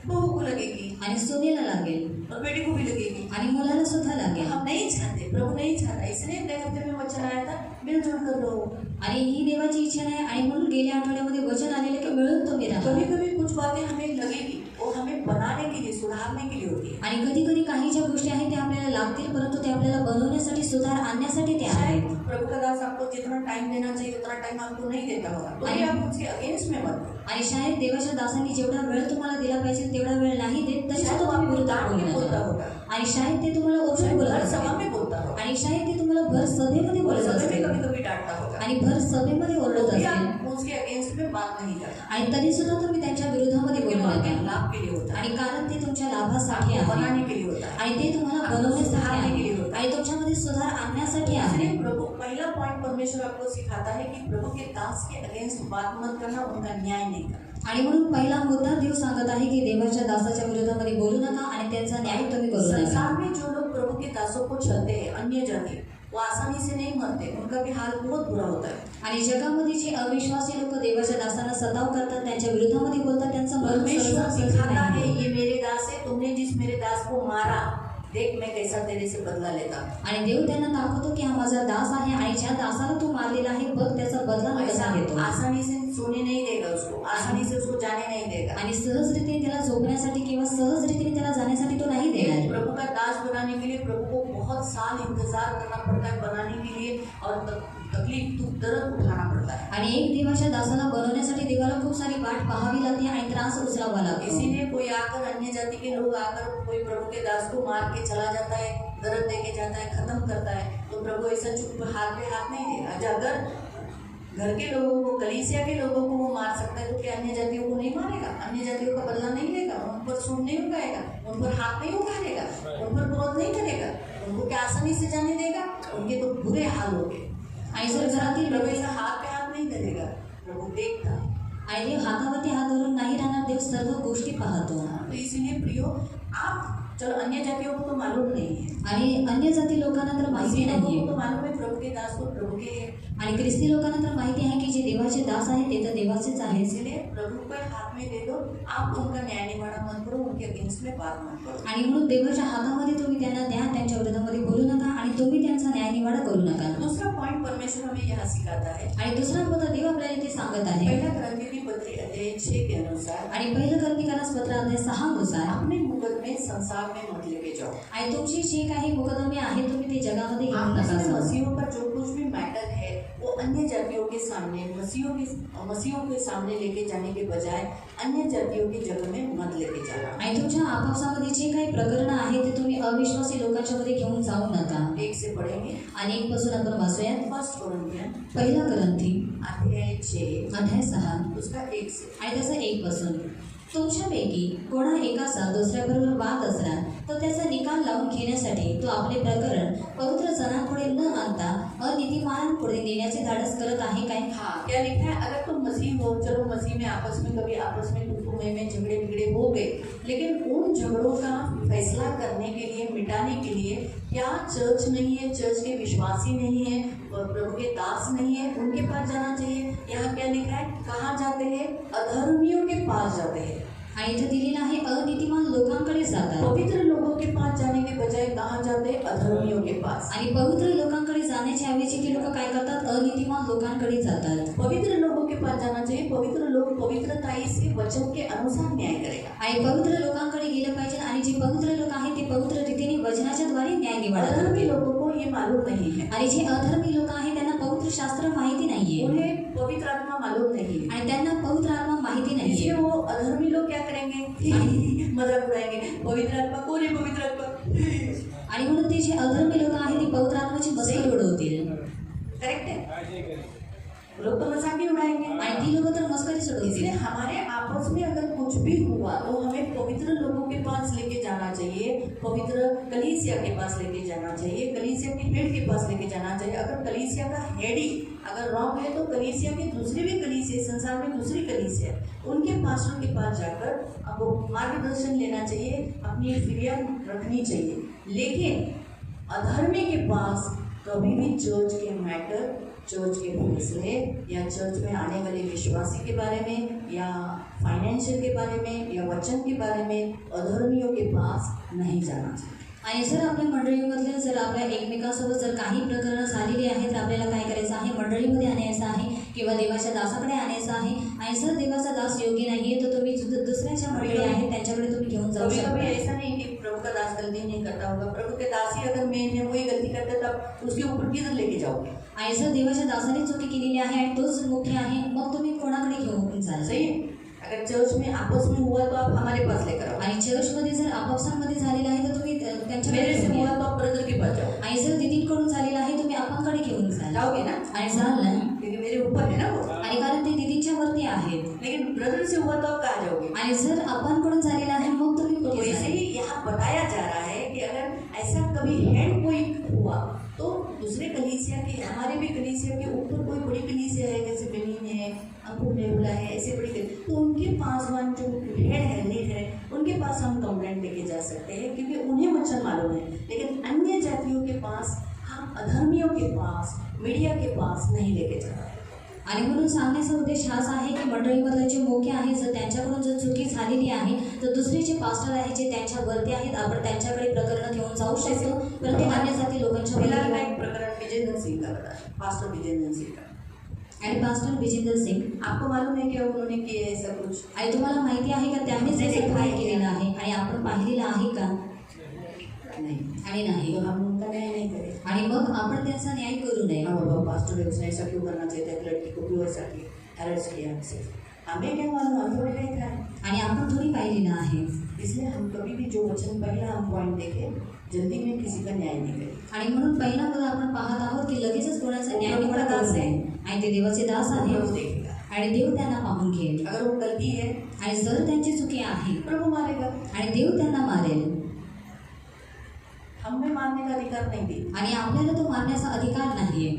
बहू को लगेगी आणि सुनेला लागेल और बेटी को भी लगेगी। आणि मुलाला सुद्धा लागेल। हम नहीं चाहते, प्रभु नहीं चाहता, इसलिए अगले हफ्ते में वचन आया था मिलजुल कर लो। आणि ही देवाची इच्छा नाही आणि म्हणून गेल्या आठवड्यामध्ये वचन आलेले की मिळून तुम्ही राहा। कभी कभी कुछ बातें हमें लगेगी वो हमें बनाने के लिए, सुधारने के लिए होती है। आणि कधी कधी काही ज्या गोष्टी आहेत त्या आपल्याला लागतील, परंतु ते आपल्याला बनवण्यासाठी, सुधार आणण्यासाठी ते आहेत। शायद प्रभु का दास आपको जितना टाइम देना चाहिए उतना टाइम आपको नहीं देता होगा, तो भी आप उसके अगेंस्ट में मत हो। आणि शायद देवाच्या दासांनी जेवढा वेळ तुम्हाला दिला पाहिजे तेवढा वेळ नाही देत, तरी शायद सुद्धा वो तुम्ही आपको विरोधात डांट बोलू के बोलता नका। होगा, आणि शायद ते तुम्हाला ओरडून शायद बोलत हर सभा असतील में बोलता होगा, आणि शायद ते तुम्हाला भर सभेमध्ये और बोलत सभा में असतील कभी कभी डांटता होगा, आणि भर सभेमध्ये ओरडत तो भी असतील आप उसके अगेंस्ट में बात नहीं करना, आणि तरी सुद्धा तुम्ही त्यांच्या विरोधामध्ये क्योंकि बोलू वो आपके नका। लाभ के लिए होता है, आणि कारण ते तुमच्या लाभासाठी आपको आहे बनाने के लिए होता है। आणि ते तुम्हाला आपको बनवण्यासाठी सुधारने के लिए आहे होता है। आणि तुमच्यामध्ये सुधार आणण्यासाठी आहे। इसलिए प्रभु पहला पॉइंट परमेश्वर आपको सिखाता है कि प्रभु के दास के अगेंस्ट बात मत करना, उनका न्याय नहीं करना। आणि म्हणून पहिला मुद्दा देव सांगत आहे की देवाच्या दासाच्या विरोधामध्ये बोलू नका आणि त्यांचा न्याय तुम्ही करू नका। संसार में जो लोग प्रभु के दासों को चलते हैं, अन्य जाति, वो आसानी से नहीं मरते, उनका भी हाल बहुत बुरा होता है। आणि जगामध्ये जे अविश्वासी लोक देवाच्या दासांना सताव करतात, त्यांच्या विरोधामध्ये बोलतात, त्यांचं मरण परमेश्वर सहसा सिखाता नाही। है ये मेरे दास है, तुमने जिस मेरे दास को मारा, देख मैं कैसा तेरे से बदला लेता। आणि देव त्यांना दाखवतो की हा माझा दास आहे आणि ज्या दासाला तू मारलेला आहे बघ त्याचा बदला मी कसा घेतो। आसानी से सोने नहीं देगा उसको, आसानी से उसको जाने नहीं देगा। आणि सहज रीतीने त्याला झोपण्यासाठी किंवा सहज रीतीने त्याला जाण्यासाठी तो नाही देणार। प्रभु का दास बनाने के लिए प्रभु को बहुत साल इंतजार करना पड़ता है बनाने के लिए, और तकलीफ दुख दर्द उठाना पड़ता है। आणि एक देवाच्या दासाला बनवण्यासाठी देवाला खूप सारी वाट पाहावी लागते आणि त्रास उचलावा लागतो। इसीलिए कोई आकर, अन्य जाति के लोग आकर कोई प्रभु के दास को मार के चला जाता है, दर्द देके जाता है, खत्म करता है, तो प्रभु ऐसा चुप हाथ पे हाथ नहीं देगा। अगर घर के लोगों को, कलीसिया के लोगों को वो मार सकता है, तो क्या अन्य जातियों को नहीं मारेगा? अन्य जातियों का बदला नहीं लेगा, उन पर सूंड नहीं उगाएगा, उन पर हाथ नहीं उठाएगा, उन पर क्रोध नहीं करेगा, उनको क्या आसानी से जाने देगा? उनके तो बुरे हाल हो गए। आणि जर घरातील प्रभु ऐसा हाथ पे हाथ नहीं धरेगा, प्रभु देखता है। आणि देव हातावरती हात धरून नाही राहणार, देव सर्व गोष्टी पाहतो। तो इसीलिए प्रियो, आप चलो अन्य जातियों को तो मालूम नहीं है, आणि अन्य जाती लोकांना तर माहिती मसीह लोगों नाहीये को तो मालूम है प्रभु के दास को प्रभु के है, आणि ख्रिस्ती लोकांना तर माहिती आहे की जे देवाचे दास आहेत ते तर देवाचेच आहेत। इसलिए प्रभु को हाथ में दे दो, आप उनका न्याय निवाड़ा मत करो, उनके अगेंस्ट में बात मत करो। आणि म्हणून देवाच्या हातामध्ये तुम्ही त्यांना द्या, त्यांच्या विरोधामध्ये बोलू नका आणि तुम्ही त्यांचा न्याय निवाडा करू नका। दूसरा पॉइंट परमेश्वर हमें यहाँ सिखाता है, आणि दुसरा मुद्दा देव आपल्याला इथे सांगत आहे पहला करंथी पत्री अध्याय 6 के अनुसार, आणि पहिलं कर्मिकांस पत्र अध्याय 6 नुसार अपने मुकदमे संसार में मत लेके जाओ। आणि तुमची जे काही मुकदमे आहेत तुम्ही ते जगामध्ये घेऊन नका आपस में जाऊ। मसीहों का जो कुछ भी मैटर है वो अन्य जातियों के सामने, मसीहों के सामने लेके जाने के बजाय अन्य जातियों की जगह में मत लेके जाना। आणि तुमच्या आपापसामध्ये जे काही प्रकरण आहे ते तुम्ही अविश्वासी लोकांच्या मध्ये घेऊन जाऊ नका। 1 से पढ़ेंगे, आणि 1 पासून आपण वाचूयात। 1 कोरिन्थियन पहिला ग्रंथी अध्याय 6 अध्याय 6 उसका 1 से। आणि त्याचा 1 पासून, तुमच्यापैकी कोणा एकाचा दुसऱ्याबरोबर वाद असला तर त्याचा निकाल लावून घेण्यासाठी तो आपले प्रकरण पवित्र जनांपुढे न आणता अनीतिमानांपुढे नेण्याचे धाडस करत आहे काय? हाँ, क्या लिखा है? अगर तुम मसीह हो, चलो मसीह में आपस में कभी आपस में में झगड़े बिगड़े हो गए, लेकिन उन झगड़ों का फैसला करने के लिए, मिटाने के लिए क्या चर्च नहीं है, चर्च के विश्वासी नहीं है, प्रभु के दास नहीं है, उनके पास जाना चाहिए? यहाँ क्या लिखा है? कहाँ जाते हैं? अधर्मियों के पास जाते हैं। आणि इथे दिलेलं आहे अनितिमान लोकांकडे जातात। पवित्र लोगों के पास जाने के बजाय कहाँ जाते हैं? अधर्मियों के पास। आणि पवित्र लोकांकडे जाण्याच्या ऐवजी ते लोक काय करतात? अनितिमान लोकांकडे जातात। पवित्र लोगों के पास जाना चाहिए, पवित्र लोग पवित्रताई से वचन के अनुसार न्याय करेगा। आणि पवित्र लोकांकडे गेलं पाहिजे आणि जे पवित्र लोक आहेत ते पवित्र रीतीने वचनाच्या द्वारे न्याय निवाडा अधर्मी करतील। लोगों को ये मालूम नहीं है, आणि जे अधर्मी लोक आहेत त्यांना पवित्र शास्त्र माहिती नाहीये उन्हें पवित्र आत्मा मालूम नहीं है, आणि त्यांना पवित्र आत्मा माहिती इसलिए नाहीये। वो अधर्मी लोग क्या करेंगे? मजाक उड़ाएंगे, पवित्र आत्मा कौन है? पवित्र आत्मा। आणि म्हणून ते जे अधर्मी लोक आहेत ते पवित्र आत्म्याची मस्करी उडवतील। करेक्ट है, लोग तो मजाक ही उड़ाएंगे। आणि ती लोक तर मस्करी इसलिए सोडवतील। हमारे आपस में अगर कुछ भी हुआ तो हमें पवित्र लोगों के पास लेके जाना चाहिए, पवित्र कलीसिया के पास लेके जाना चाहिए, कलीसिया के हेड के पास लेके जाना चाहिए। अगर कलीसिया का हेड ही अगर रॉन्ग है तो कलीसिया की दूसरी भी कलीसिया, संसार में दूसरी कलीसिया, उनके पास्टर के पास जाकर आपको मार्गदर्शन लेना चाहिए, अपनी फिरियाद रखनी चाहिए। लेकिन अधर्मी के पास कभी भी चर्च के मैटर, चर्च के फैसले या चर्च में आने वाले विश्वासी के बारे में या फाइनेंशियल के बारे में या वचन के बारे में अधर्मियों के पास नहीं जाना चाहिए। आणि जर आपल्या मंडळीमधले जर आपल्या एकमेकांसोबत जर काही प्रकरणं झालेली आहेत तर आपल्याला काय करायचं आहे, मंडळीमध्ये आणायचं आहे किंवा देवाच्या दासाकडे आणायचं आहे। आणि जर देवाचा दास योग्य नाही आहे तर तुम्ही दुसऱ्याच्या मंडळी आहेत त्यांच्याकडे तुम्ही घेऊन जाऊ कभी कभी शकता। ऐसा नहीं कि प्रभु का दास गलती नहीं करता होगा, प्रभु के दास ही अगर मेन है वही गलती करते तब उसके ऊपर किधर लेके जाओगे? आणि जर देवाच्या दासाने चुकी केलेली आहे आणि तोच मुख्य आहे मग तुम्ही कोणाकडे घेऊन जाल? सही है। अगर चर्च में आपस में हुआ तो आप हमारे पास लेकर आओ, आणि चर्चमध्ये जर आपापसांमध्ये झालेलं आहे तर तुम्ही त्यांच्याकडे मेरे से घेऊन हुआ या। तो आप ब्रदर के पास जाओ, आणि जर दिदींकडून झालेलं आहे तुम्ही आपणकडे घेऊन जाल जाओगे ना? आणि जाल ना, क्योंकि मेरे ऊपर है ना वो। आणि कारण ते दिदींच्या वरती आहेत। लेकिन ब्रदर से हुआ तो आप कहाँ जाओगे? आणि जर आपणकडून झालेलं आहे मग तुम्ही तो कुठे वैसे जाल? ही यहाँ बताया जा रहा है कि अगर ऐसा कभी हेड कोई हुआ तो दूसरे कलीसिया के, हमारे भी कलीसिया के ऊपर कोई बड़ी कलीसिया है जैसे बेनिन है, अंकुर नेबुला है, ऐसे बड़ी तो उनके पास वन जो हेड है, लीड है, उनके पास हम कंप्लेंट लेके जा सकते हैं क्योंकि उन्हें वचन मालूम है। लेकिन अन्य जातियों के पास, हम अधर्मियों के पास, मीडिया के पास नहीं लेके जा रहे। आणि म्हणून सांगण्याचा उद्देश हाच आहे की मंडळीमधले जे मुख्य आहेत जर त्यांच्याकडून जर चुकी झालेली आहे तर दुसरे जे पास्टर आहेत जे त्यांच्या वरती आहेत आपण त्यांच्याकडे प्रकरण घेऊन जाऊ शकतो, परंतु अन्य जाती लोकांच्या फिलहाल मैं वरती एक प्रकरण विजेंद्र सिंह का बता, पास्टर विजेंद्र सिंह का। आणि पास्टर विजेंद्र सिंग, आपको मालूम है क्या उन्होंने किया है ऐसा कुछ? आणि तुम्हाला माहिती आहे का त्यांनीच नाही, असं नाही, काय केलेलं आहे आणि आपण पाहिलेलं आहे का? नहीं, आणि नाही। तो हम उनका न्याय नहीं करें। आणि मग आपण त्यांचा न्याय करू नये। हाँ बाबा पास्टर है, उसने ऐसा क्यों करना चाहिए था, एक लड़की को क्यों ऐसा किया, अरेस्ट किया हमसे, हमें क्या मालूम, हम थोड़ी नहीं था। आणि आपण थोडी पाहिलेलं आहे। इसलिए हम कभी भी जो वचन पहला हम पॉइंट देखे जल्दी में किसी का न्याय नहीं करें। आणि म्हणून पहिला पद आपण पाहत आहोत की लगेचच कोणाचा न्याय निवडा करू नये। आणि ते देवाचे दास प्रभु आहेत देखेगा, आणि देव त्यांना पाहून घेईल। अगर वो गलती है आणि जर त्यांची चुकी आहे प्रभु मारेगा, आणि देव त्यांना मारेल। हमें मारने का अधिकार नहीं दी। आणि आपल्याला तो मारण्याचा अधिकार नाहीये।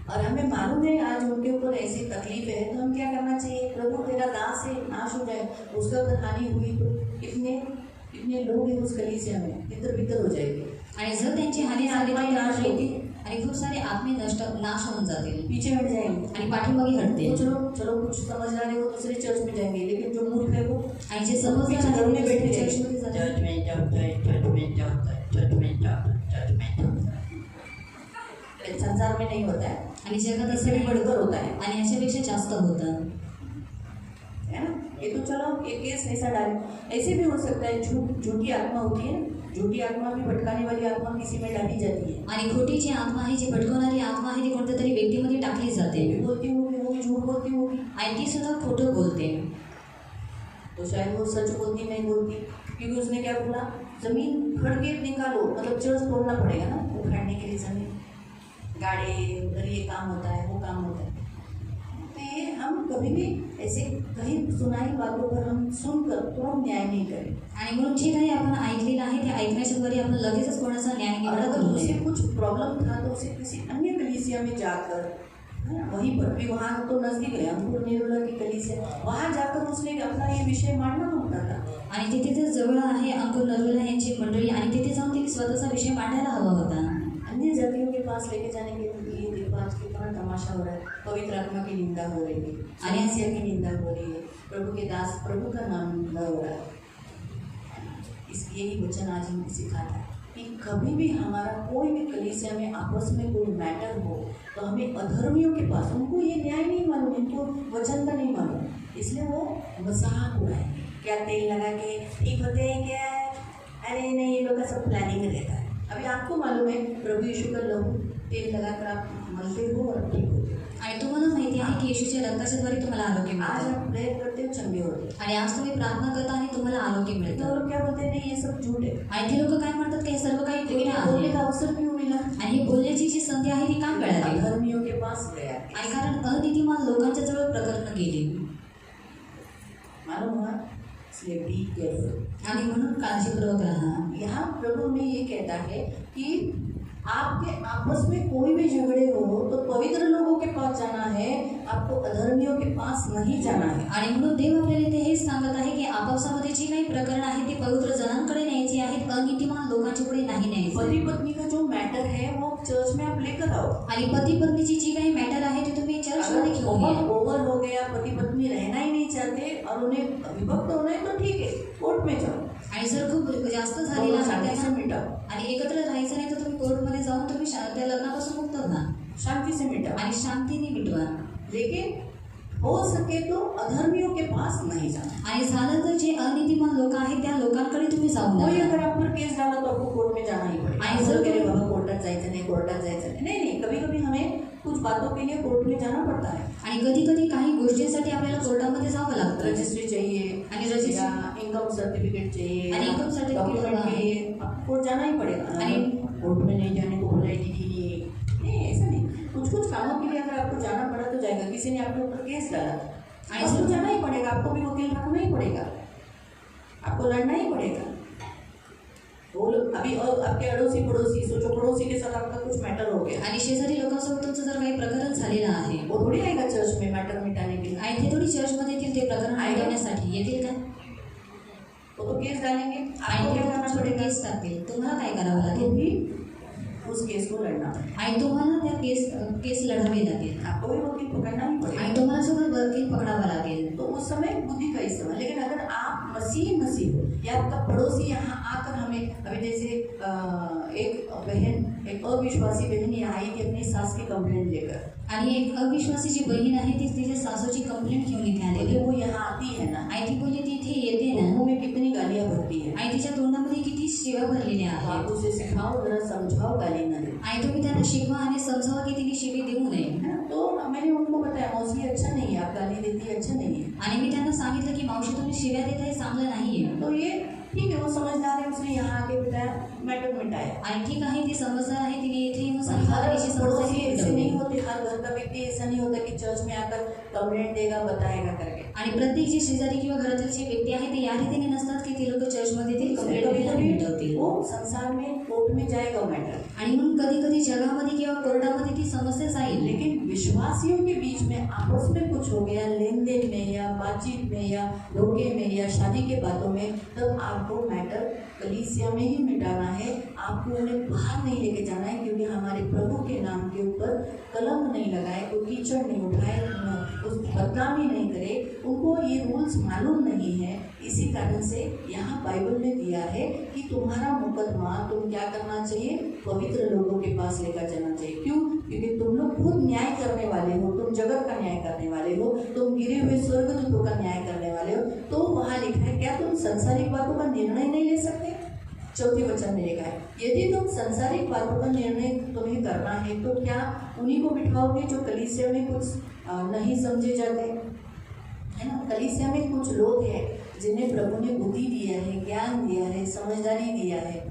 और हमें मालूम है आज उनके ऊपर ऐसी तकलीफ है तो हम क्या करना चाहिए, प्रभु तेरा दास है, नाश हो जाए, उसका अगर हानि हुई तो कितने लोग हैं उस कलीसिया में, तितर बितर हो जाएगी। आणि जर त्यांची हानी झाली तर नाश होते आणि खूप सारे आत्मे नाश होऊन जातील पीछे हट जाएंगे आणि पाठीमागे हटतील। तो चलो कुछ समझदार है वो दूसरे चर्च में जाएंगे, लेकिन जो मूर्ख है वो आणि जे समजदार घर में बैठे चर्चमध्ये जातात। चर्च में जाता है, चर्च में जाता है, चर्च में जाता है, चर्च में जाता है। लेकिन संसार में नहीं होता है, आणि जगात इससे असं भी बढ़कर होता है आणि याच्यापेक्षा जास्त होतं। ना। ये तो चलो ये केस ऐसा डाले, ऐसे भी हो सकता है झूठी आत्मा होती है, झूठी आत्मा भी भटकाने वाली आत्मा किसी में डाली जाती है, आणि खोटी जी आत्मा आहे जी भटकवणारी आत्मा आहे ती कोणत्या तरी व्यक्तीमध्ये टाकली जाते वो भी बोलती होगी, वो भी झूठ बोलती होगी, आणि ती सुद्धा खोटं बोलते। तो शायद वो सच बोलती नहीं बोलती, क्योंकि उसने क्या बोला, जमीन खड़ के निकालो, मतलब चर्च तोड़ना पड़ेगा ना उखाड़ने के लिए जमीन, गाड़ी उधर ये काम होता है वो काम होता है। तो ये हम कभी भी ऐसे कहीं सुनाई बातों पर हम सुनकर तुरंत न्याय नहीं करें। आणि म्हणून जे काही आपण ऐकलेलं आहे ते ऐकण्याच्या द्वारे आपण लगेचच कोणाचा न्याय निवडा अगर करू उसे नये। कुछ प्रॉब्लम था तो उसे किसी अन्य कलीसिया में जाकर, है ना, वहीं पर भी, वहाँ तो नजदीक है अंकुर नेरुला की कलीसिया, वहाँ जाकर उसने अपना ये विषय मांडना होता था। आणि तिथे तर जवळ आहे अंकुर नरुला यांची मंडळी आणि तिथे जाऊन तिने स्वतःचा विषय मांडायला हवा होता। अन्य जातियों के पास लेके जाने के लिए देखो आज कितना तमाशा हो रहा है, पवित्र आत्मा की निंदा हो रही है, कलीसिया की निंदा हो रही है, प्रभु के दास प्रभु का नाम निंदा हो रहा है। इसलिए ही वचन आज हमको सिखाता है कि कभी भी हमारा कोई भी कलीसिया में आपस में कोई मैटर हो तो हमें अधर्मियों के पास, उनको ये न्याय नहीं मालूम, इनको वचन का नहीं मालूम, इसलिए वो मजाक उड़ाएंगे, क्या तेल लगा के ठीक होते हैं क्या, अरे नहीं ये लोग का सब प्लानिंग रहता है। अभी आपको मालूम है प्रभु यीशु का लहू तेल लगाकर आप मलते हो और ठीक होते हो, आणि तुम्हाला माहिती आहे की येशूच्या रक्ताच्या द्वारे तुम्हाला आरोग्य आज मिळतं आप प्रेयर करते हो चंगे होते हो। आणि आज तुम्ही प्रार्थना करता आणि तुम्हाला आरोग्य तो मिळतं। लोग क्या बोलते हैं, नहीं ये सब झूठ है, आणि ते लोक काय म्हणतात की हे सर्व काही लेकिन खोटं बोलने आहे का अवसर क्यों मिला, आणि हे बोलण्याची जी संधी आहे ती का मिळाली? अधर्मियों के पास गया, आणि कारण अनितिमान लोकांच्या जवळ प्रकरण गेली मालूम हुआ, इसलिए बी केयरफुल। आणि म्हणून काळजीपूर्वक राहा। यहाँ प्रभु में ये कहता है कि आपके आपस में कोई भी झगड़े हो तो पवित्र लोगों के पास जाना है, आपको अधर्मियों के पास नहीं जाना है। आणि म्हणून देव आपल्याला ते हेच सांगत आहे की आपापसामध्ये जी काही प्रकरण आहे ते पवित्र जनांकडे न्यायची आहेत, अनितिमान लोकांच्या पुढे नाही न्यायची। पति पत्नी का जो मैटर है वो चर्च में आप लेकर आओ। आणि पती पत्नीची जी काही मॅटर आहे ते तुम्ही चर्चमध्ये घेऊन या। ओवर हो गया, पति पत्नी रहना ही नहीं चाहते, और उन्हें विभक्त होना है तो ठीक है, कोर्ट में जाओ आणि जर खूप जास्त झालेलं आहे शांति से त्यांना मिटाओ, आणि एकत्र राहायचं नाही तर तुम्ही कोर्टमध्ये जाऊन तुम्ही त्या लग्नापासून मुक्त व्हा शांति से मिटाओ। आणि शांतीने मिटवा। लेकिन हो सके तो अधर्मियों के पास नहीं जाना। आणि झालं तर जे अनितिमान लोक आहेत त्या लोकांकडे तुम्ही जाऊ कोई नका। अगर आप पर केस डाला तो आपको कोर्ट में जाना ही पड़ेगा। आणि असं जर केले कोणी- बाबा कोर्टात जायचं नाही, कोर्टात जायचं नाही, नहीं, कभी कभी हमें कुछ बातों के लिए कोर्ट में जाना पड़ता है। आणि कधी कधी काही गोष्टींसाठी आपल्याला कोर्टामध्ये जावं लागतं। रजिस्ट्री चाहिए आणि रजिस्ट्री या इनकम सर्टिफिकेट चाहिए आणि इनकम सर्टिफिकेट डॉक्यूमेंट हवा के लिए आपको कोर्ट जाना ही पड़ेगा। आणि कोर्ट में नहीं जाने को बोला नहीं, ऐसा नहीं। कुछ कुछ कामों के लिए अगर आपको जाना पड़ा तो जाएगा। किसी ने आपके ऊपर केस डाला आपको जाना ही पड़ेगा, आपको भी वकील रखना ही पड़ेगा, आपको लड़ना ही पड़ेगा। वो लोग अभी और आपके अड़ोसी पड़ोसी, सोचो पड़ोसी के साथ आपका कुछ मैटर हो गया, आणि शेजारी लोकांसोबत तुमचं जर काही प्रकरण झालेलं आहे वो थोड़ी आएगा चर्च में मैटर मिटाने के लिए। आणि ते थोडी चर्चमध्ये येतील ते प्रकरण मिटवण्यासाठी येतील का? वो तो केस डालेंगे, आणि आपको ते क्या करना तुमच्याकडे पड़ेगा? केस टाकतील, तुम्हाला काय करावं तो लागेल? भी उस केस को लड़ना पड़ेगा, आणि तुम्हाला त्या केस लढावी लागेल आपको भी वकील पकड़ना ही पड़ेगा। आणि तुम्हाला सुद्धा वकील पकडावा लागेल। तो उस समय बुद्धि का इस्तेमाल। लेकिन अगर आप मसीह हो या आपका पड़ोसी यहाँ आकर हमें, अभी जैसे एक बहन, एक अविश्वासी बहन यहाँ आई थी अपनी सास की कंप्लेंट लेकर, आणि एक अविश्वासी जी बहीण आहे ती तिच्या सासूची कंप्लेंट घेऊन इथे आलेली बोले वो यहाँ आती है ना, आणि ती बोलली ती इथे येते ना मुंह में कितनी गालियाँ भरती है, आणि तिच्या तोंडामध्ये किती शिव्या भरलेल्या तो आप आहेत उसे सिखाओ, जरा समझाओ, गाली न दे। आणि तुम्ही त्यांना शिकवा आणि समजावा की तिने शिवी देऊ नये। है ना? तो मैंने उनको बताया मौसी अच्छा नहीं है, आप गाली देती है अच्छा नहीं है। आणि मी त्यांना सांगितलं की मावशी तुम्ही शिव्या देत आहे चांगलं नाहीये। तो ये ठीक है, वो समझदार है, उसने यहाँ आके बताया, मैटर मिटाया। आणि ठीक आहे ती समजदार आहे, तिने इथे येऊन हर सांगितलं तिची समस्या पड़ोसी ही ऐसे मिटवली। नहीं होते, हर घर का व्यक्ति ऐसा नहीं होता कि चर्च में आकर कंप्लेंट देगा, बताएगा करके। आणि प्रत्येक जे शेजारी किंवा घरातील जे व्यक्ती आहे ते या रीतीने नसतात की ते लोक चर्चमध्ये येतील कंप्लेंट कभी देतील आणि मिटवतील। वो संसार में कोर्ट में जाएगा मैटर, आणि म्हणून कधी कधी जगामध्ये किंवा कोर्टामध्ये ती समस्या जाईल। लेकिन विश्वासियों के बीच में आपस में कुछ हो गया, लेन देन में या बातचीत में या धोखे में या शादी के बातों में, तब आपको मैटर कलीसिया में ही मिटाना है। आपको उन्हें बाहर नहीं लेके जाना है, क्योंकि हमारे प्रभु के नाम के ऊपर कलंक नहीं लगाए, कोई कीचड़ नहीं उठाए, उस बदनामी नहीं करे, उनको ये रूल्स मालूम नहीं है। इसी कारण से यहाँ बाइबल में दिया है कि तुम्हारा मुकदमा तुम क्या करना चाहिए, पवित्र लोगों के पास लेकर जाना चाहिए। क्यों? क्योंकि तुम लोग खुद न्याय करने वाले हो, तुम जगत का न्याय करने वाले हो, तुम गिरे हुए स्वर्गदूतों का न्याय करने वाले हो। तो वहाँ लिखा है, क्या तुम संसारिक बातों का निर्णय नहीं ले सकते? चौथी वचन में लिखा है, यदि तुम संसारिक बातों का निर्णय तुम्हें करना है तो क्या उन्हीं को बिठाओगे जो कलीसिया में कुछ नहीं समझे जाते, है ना। कलीसिया में कुछ लोग हैं जिन्हें प्रभु ने बुद्धि दिया है, ज्ञान दिया है, समझदारी दिया है।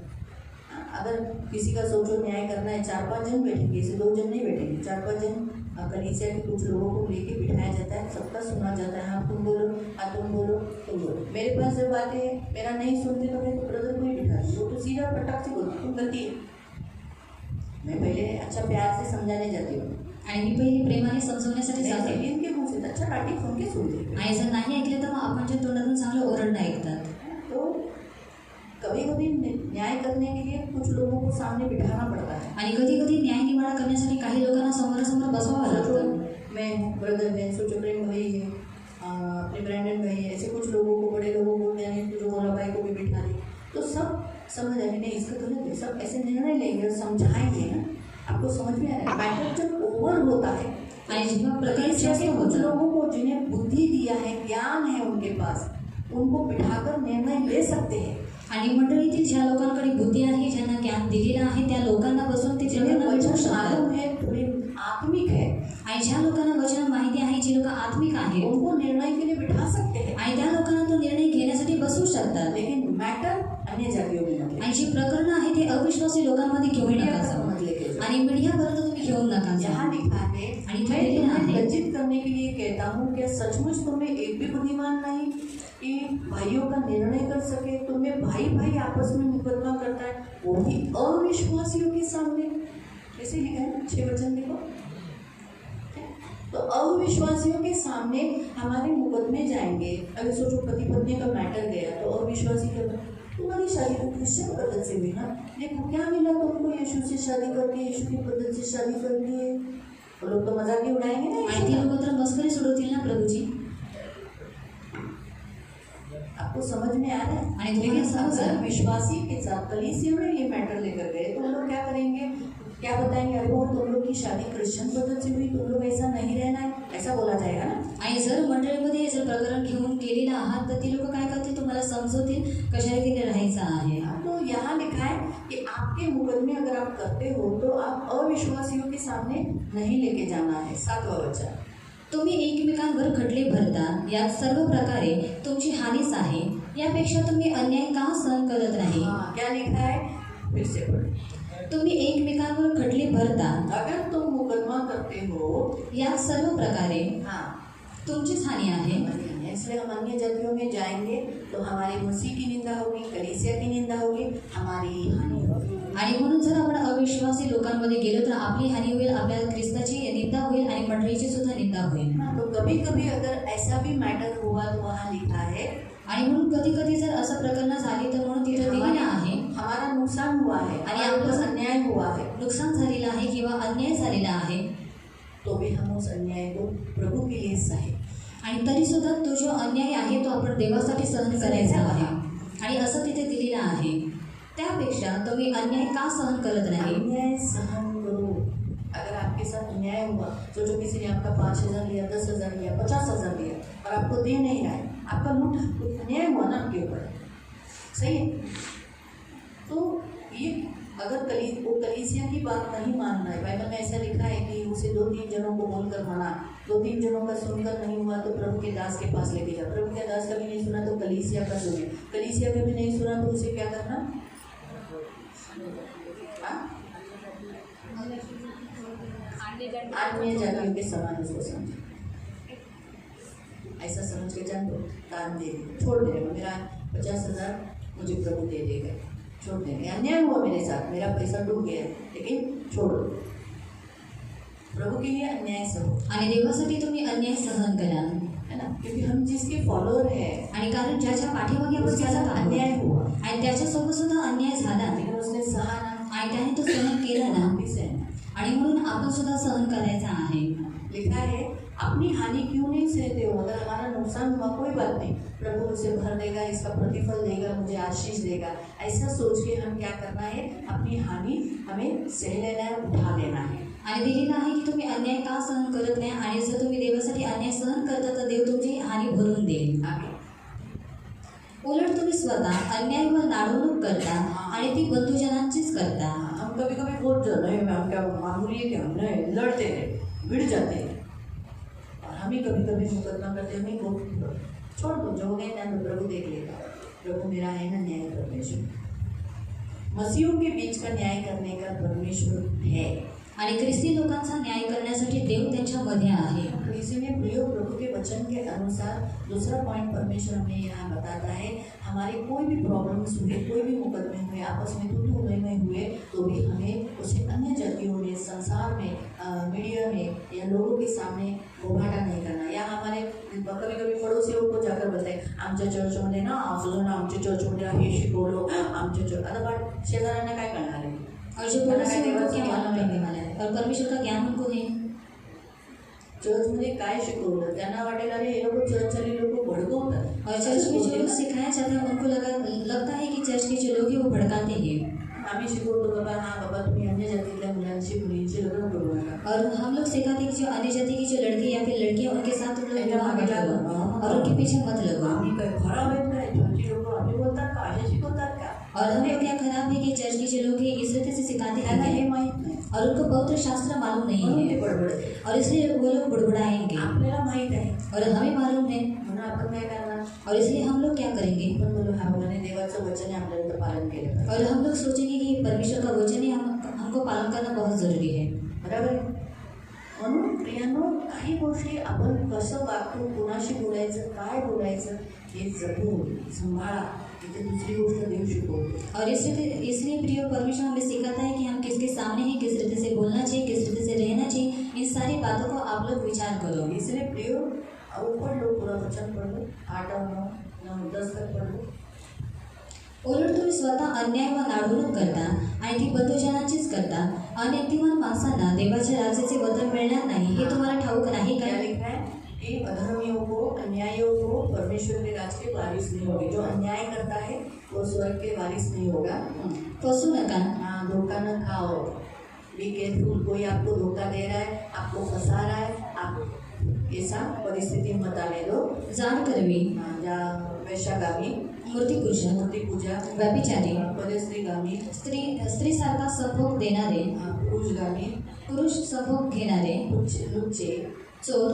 अगर किसी का सोचो न्याय करना है, 4-5 जन बैठेंगे, इसे 2 जन नहीं बैठेंगे, 4-5 जन कलीसिया के कुछ लोगों को लेके बिठाया जाता है, सबका सुना जाता है। हाँ तुम बोलो, हाँ तुम बोलो, तुम बोलो। मेरे पास जब आते हैं, मेरा नहीं सुनते तो मैं तो ब्रदर को ही बिठाती, वो तो सीधा पटक से बोलती तुम गलती है। मैं पहले अच्छा प्यार से समझाने जाती हूँ, आणि मी पहिले प्रेमाने समजवण्यासाठी नहीं जाते सुनते इनके मुँह से, अच्छा डांटी सुन के सुनते। आणि जर नाही ऐकले तर मग आपणच्या तोंडातून चांगलं ओरडणं ऐकतात। तो कभी कभी न्याय करने के लिए कुछ लोगों को सामने बिठाना पड़ता है। आणि कधी कधी न्याय निवाडा करण्यासाठी काही लोकांना समोरासमोर बसवावं लागतं। मैं हूँ, ब्रदर मैं, सोचो प्रेम भाई है, अपने ब्रैंडन भाई है, ऐसे कुछ लोगों को, बड़े लोगों को, यानी जो मोला भाई को भी बिठा दे, तो सब समझ आएंगे नहीं इसका गलत है, सब ऐसे निर्णय लेंगे और समझाएंगे ना। आपको समझ में आ रहा है, मैटर जब ओवर होता है आणि जेव्हा प्रकरण कलीसिया जास्त के कुछ होतं लोगों को जिन्हें बुद्धि दिया है, ज्ञान है उनके पास, उनको बिठाकर निर्णय ले सकते हैं। आणि मंडळीतील ज्या लोकांकडे बुद्धी आहे, ज्यांना ज्ञान दिलेलं आहे, त्या लोकांना बसून ते जिन्हें प्रकरण मिटवू वचन शकतात। मालूम है, थोड़ी आत्मिक है, आणि ज्या लोकांना वचन माहिती आहे, जे लोक आत्मिक आहेत उनको निर्णय के लिए बिठा सकते हैं। आणि त्या लोकांना तो निर्णय घेण्यासाठी बसवू शकतात। लेकिन मैटर अन्य जातियों में मत आणि जी प्रकरण आहे ते अविश्वासी लोकांमध्ये घेऊन नका मीडिया जाऊ मत लेके जाओ। आणि मीडियापर्यंत तुम्ही घेऊन नका यहाँ जाऊ। लिखा है, आणि मैं लिहिलेलं तुम्हें आहे, लज्जित करने के लिए कहता हूँ, क्या सचमुच तुम्हें एक भी बुद्धिमान नहीं कि भाइयों का निर्णय कर सके? तुम्हें भाई भाई आपस में मुकदमा करता है, वो भी अविश्वासियों के सामने। ऐसे लिखा है 6 वचन देखो। तो अविश्वासियों के सामने हमारे मुकदमे जाएंगे। अगर सोचो पति पत्नी का मैटर गया तो अविश्वासी कहता तुम्हारी शादी तो क्रिश्चियन पद्धत से हुई ना, देखो क्या मिला तुमको, यीशु से शादी करके, यीशु की पद्धत से शादी कर दी है। वो लोग तो मजाक ही उड़ाएंगे ना। आणि ती लोक तर मस्करी सोडवतील ना प्रभूजी। आपको समझ में आ रहा है? आणि तुम्हाला लेकिन समझ अगर रहा है? विश्वासी के साथ कलीसिया में ये मैटर लेकर गए तो उन लोग क्या करेंगे? क्या बताएंगे? अरे वो तुम लोग की शादी क्रिश्चियन पद्धत से हुई, तुम लोग ऐसा नहीं रहना है, ऐसा बोला जाएगा ना? आणि जर मंडळीमध्ये हे जर प्रकरण घेऊन गेलेलं आहात तर ती लोक काय करतील, तुम्हाला समजवतील कशा रीतीने राहायचं आहे. तो यहाँ लिखा है कि आपके मुकदमे अगर आप करते हो तो आप अविश्वासियों के सामने नहीं लेके जाना है. 7वां वचन. तुम्ही एकमेकांवर खटले भरता, यात सर्व प्रकारे तुमची हानीच आहे. यापेक्षा तुम्ही अन्याय का सहन करत नाही. हाँ, क्या लिखा है? फिर से पढ़ो. तुम्ही एकमेकांवर खटले भरता, अगर तुम मुकदमा करते हो, यात सर्व प्रकारे हाँ, तुमचीच हानी आहे. इसलिए हम अन्य जातियों में जाएंगे तो हमारी मसीह की निंदा होगी, कलीसिया की निंदा होगी, हमारी हानि होगी. आणि म्हणून जर आपण अविश्वासी लोकांमध्ये गेलो तर आपली हानी होईल, आपल्या ख्रिस्ताची निंदा होईल आणि मंडळीची सुद्धा निंदा होईल. हाँ, तो कभी कभी अगर ऐसा भी मैटर हुआ तो वहाँ लिखा है आणि म्हणून कधी कधी जर असं प्रकरण झाली तर म्हणून तिथं दिलेलं आहे हमारा नुकसान हुआ है आणि हमारे आपलं पास अन्याय हुआ है, नुकसान झालेलं आहे किंवा अन्याय झालेला आहे, तो भी हम उस अन्याय को प्रभु के लिए सहे. आणि तरी सुद्धा तो जो अन्याय आहे तो आपण देवासाठी सहन करायचा आहे. आणि असं तिथे दिलेलं आहे. त्यापेक्षा तुम्ही अन्याय का सहन करत नाही. अन्याय सहन करो. अगर आपके साथ अन्याय हुआ, जो किसी ने आपका 5,000 लिया, 10,000 लिया, 50,000 लिया और आपको दे नहीं रहा है, आपका लूट अन्याय हुआ ना आपके ऊपर, सही है? तो ये अगर वो कलीसिया की बात नहीं मान रहा है, बाइबल में ऐसा लिखा है कि उसे 2-3 जनों को बोलकर माना, 2-3 जनों का सुनकर नहीं हुआ तो प्रभु के दास के पास लेके जा. प्रभु के दास का भी नहीं सुना तो कलीसिया का सुने, कलीसिया का भी नहीं सुना तो उसे क्या करना? अन्य जातियों के समान उसको समझो. ऐसा समझ के जान दो, दान दे दे, छोड़ देगा. मेरा 50,000 मुझे प्रभु दे देगा, छोड़ देंगे. अन्याय हुआ मेरे साथ, मेरा पैसा डूब गया, लेकिन छोड़ो. प्रभु के लिए अन्याय सहो. आणि देवासाठी तुम्ही अन्याय सहन करा, है ना? क्योंकि हम जिसके फॉलोअर है, आणि कारण ज्याच्या पाठीमागे आपण उसके चालत साथ आहोत अन्याय हुआ, आणि त्याच्यासोबत सुद्धा अन्याय झाला लेकिन उसने सहा ना, आणि त्याने तो सहन केला ना, हम भी सहना. आणि म्हणून आपण सुद्धा सहन करायचा आहे. लिखा है अपनी हानि क्यों नहीं सहते हो? अगर हमारा नुकसान हुआ कोई बात नहीं, प्रभु उसे भर देगा, इसका प्रतिफल देगा, मुझे आशीष देगा. ऐसा सोच के हम क्या करना है? अपनी हानि हमें सह लेना है, उठा लेना है. आणि दिलेलं आहे की तुम्ही अन्याय का सहन करत नाही, आणि जर तुम्ही देवासाठी अन्याय सहन करता तर देव तुमची हानी भरून देईल. आगे. उलट तुम्ही स्वतः अन्याय व नाडवणूक करता आणि ती बंधुजनांचीच करता. हम कभी कभी बोल जाते हैं, हम क्या मामूली है कि हमने लड़ते हैं, भिड़ जाते हैं, और हम ही कभी कभी मुकदमा करते हैं. वो छोड़ दो, जो हो गए ना तो प्रभु देख लेगा. प्रभु मेरा है ना न्याय परमेश्वर. मसीहों के बीच का न्याय करने का परमेश्वर है. आणि ख्रिस्ती लोकांचा न्याय करण्यासाठी देव त्यांच्यामध्ये आहे. तो इसीलिए प्रियो प्रभु के वचन के अनुसार दूसरा पॉइंट परमेश्वर हमें यहाँ बताता है, हमारे कोई भी प्रॉब्लम्स हुए, कोई भी मुकदमे हुए, आपस में तू में हुए, तो भी हमें उसे अन्य जातियों में, संसार में, मीडिया में या लोगों के सामने बोभाटा नहीं करना. या हमारे कभी कभी पड़ोसियों को जाकर बोलते आमच्या चर्चमध्ये ना असं ना, आमच्या चर्चमध्ये हे शिकवलं, आमच्या चर्च. आता पण शेजाऱ्यांना काय करणार आहे? और जो पड़ोसी उनको क्या मालूम रहने वाला है, और परमेश्वर का ज्ञान उनको है. चर्चमध्ये काय शिकवलं त्यांना वाटेल अरे हे लोक चर्चवाले लोक भडकवतात. और चर्च में जो सिखाया जाता है उनको लगता है कि चर्च के जो लोग हैं वो भड़काते हैं. आम्ही शिकवतो बाबा, हां बाबा तुम्ही अन्य जातीतल्या मुलांशी मुलींशी लग्न करू नका. और हम लोग सिखाते हैं कि जो अन्य जाति की जो लड़की या फिर लड़कियां उनके साथ तुम लोग विवाह मत करो और उनके पीछे मत लगो. आम्ही काय खराब आहेत काय? चर्ची लोक आम्ही बोलतात का, असे शिकवतात का? और हम लोग क्या खराब है कि चर्च के जो लोग हैं इस रीति से सिखाते त्यांना हैं हे माहीत नाही, और उनको पवित्र शास्त्र मालूम नहीं म्हणून ते है, बडबडते. और इसलिए वो लोग बुड़बुड़ाएंगे. आपल्याला माहीत आहे, और हमें मालूम है, म्हणून आपण काय करणार? और इसलिए हम लोग क्या करेंगे, आपण बोलू हा भगवाने देवाचं वचन आहे, आपल्याला तर पालन केलं पाहिजे. और हम लोग सोचेंगे कि परमेश्वर का वचन है, हमको पालन करना बहुत जरूरी है. बरोबर आहे? म्हणून प्रियांनो, काही गोष्टी आपण कसं वागतो, कुणाशी बोलायचं, काय बोलायचं हे जपून सांभाळा. इथे दुसरी गोष्ट देऊ शिकवतो. और इसलिए प्रिय परमेश्वर हमें सिखाता है कि हम किसके सामने हैं, किस रीति से बोलना चाहिए, किस रीति से रहना चाहिए. इन सारी बातों को आप लोग विचार करो. इसलिए प्रियो ऊपर लोग पूरा वचन पढ़ लो, 8 और 9, 10 तक पढ़ लो. उलट तुम्ही स्वतः अन्याय व नाडवणूक करता आणि ती बंधुजनांचीच करता. अनितिमान माणसांना देवाच्या राज्याचे वचन मिळणार नाही हे तुम्हाला ठाऊक नाही क्या का. लिखा है? कि अधर्मियों को, अन्यायियों को परमेश्वर के राज के वारिस नहीं होगी। जो अन्याय करता है वो स्वर्ग के वारिस नहीं होगा। फसू नका, हाँ, धोखा न खाओ, बी केयरफुल। कोई आपको धोखा दे रहा है, आपको फंसा रहा है, आप ऐसा परिस्थिति मत आने दो। जाण करवी, हाँ, या वैश्यागामी, मूर्तिपूजा, मूर्ति पूजा, व्यभिचारी, परस्त्रीगामी, स्त्रीसारखा संभोग देणारे, पुरुषगामी, पुरुष संभोग घेणारे, लुच्चे, चोर,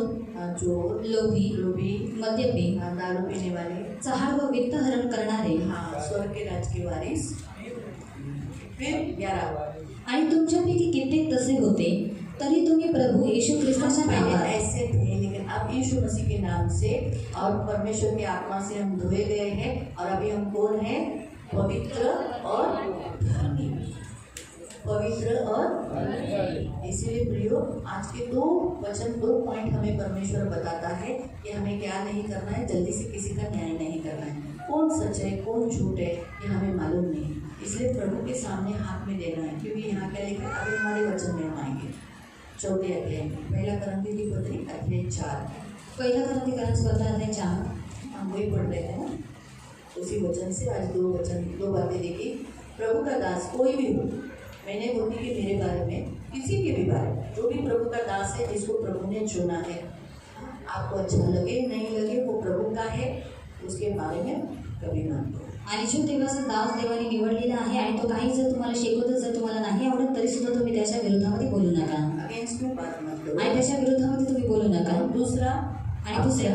चोर, लोभी, लोभी, मद्यपी, दारू पीने वाले, चहाड व वित्तहरण करणारे, हाँ, स्वर्ग के राज के वारिस। फिर 11 आणि तुमच्यापैकी कित्येक तसे होते, तरी तुम्ही प्रभू येशू ख्रिस्ताच्या पहले नावात ऐसे थे, लेकिन अब यीशु मसीह के नाम से और परमेश्वर की आत्मा से हम धोए गए हैं और अभी हम कौन हैं? पवित्र और धर्मी। पवित्र और धर्मी। इसीलिए प्रियो, आज के 2 वचन 2 पॉइंट हमें परमेश्वर बताता है कि हमें क्या नहीं करना है। जल्दी से किसी का न्याय नहीं करना है। कौन सच है, कौन झूठ है, ये हमें मालूम नहीं। इसलिए प्रभु के सामने हाथ में देना है, क्योंकि यहाँ क्या लिखा है? अभी हमारे वचन में हम आएंगे 4 अध्याय में। पहला करंती की पत्री अध्याय 4। पहिला करंथीकरण 14:4। हम वही पढ़ रहे थे ना, उसी वचन से आज 2 वचन 2 बातें देखी। प्रभु का दास कोई भी हो, मैंने बोली कि मेरे बारे में, किसी के भी बारे में, जो भी प्रभु का दास है, जिसको प्रभु ने चुना है, आपको अच्छा लगे नहीं लगे, वो प्रभू का है, उसके बारे में कभी ना बोलो। आणि जो देवाचा दास देवाने निवडलेला आहे आणि तो काही जर तुम्हाला शिकवतो, जर तुम्हाला नाही आवडत तरी सुद्धा तुम्ही त्याच्या विरोधामध्ये बोलू नका अगेंस्ट में बात मत करो। आणि त्याच्या विरोधामध्ये तुम्ही बोलू नका। और दूसरा, आणि दुसरा,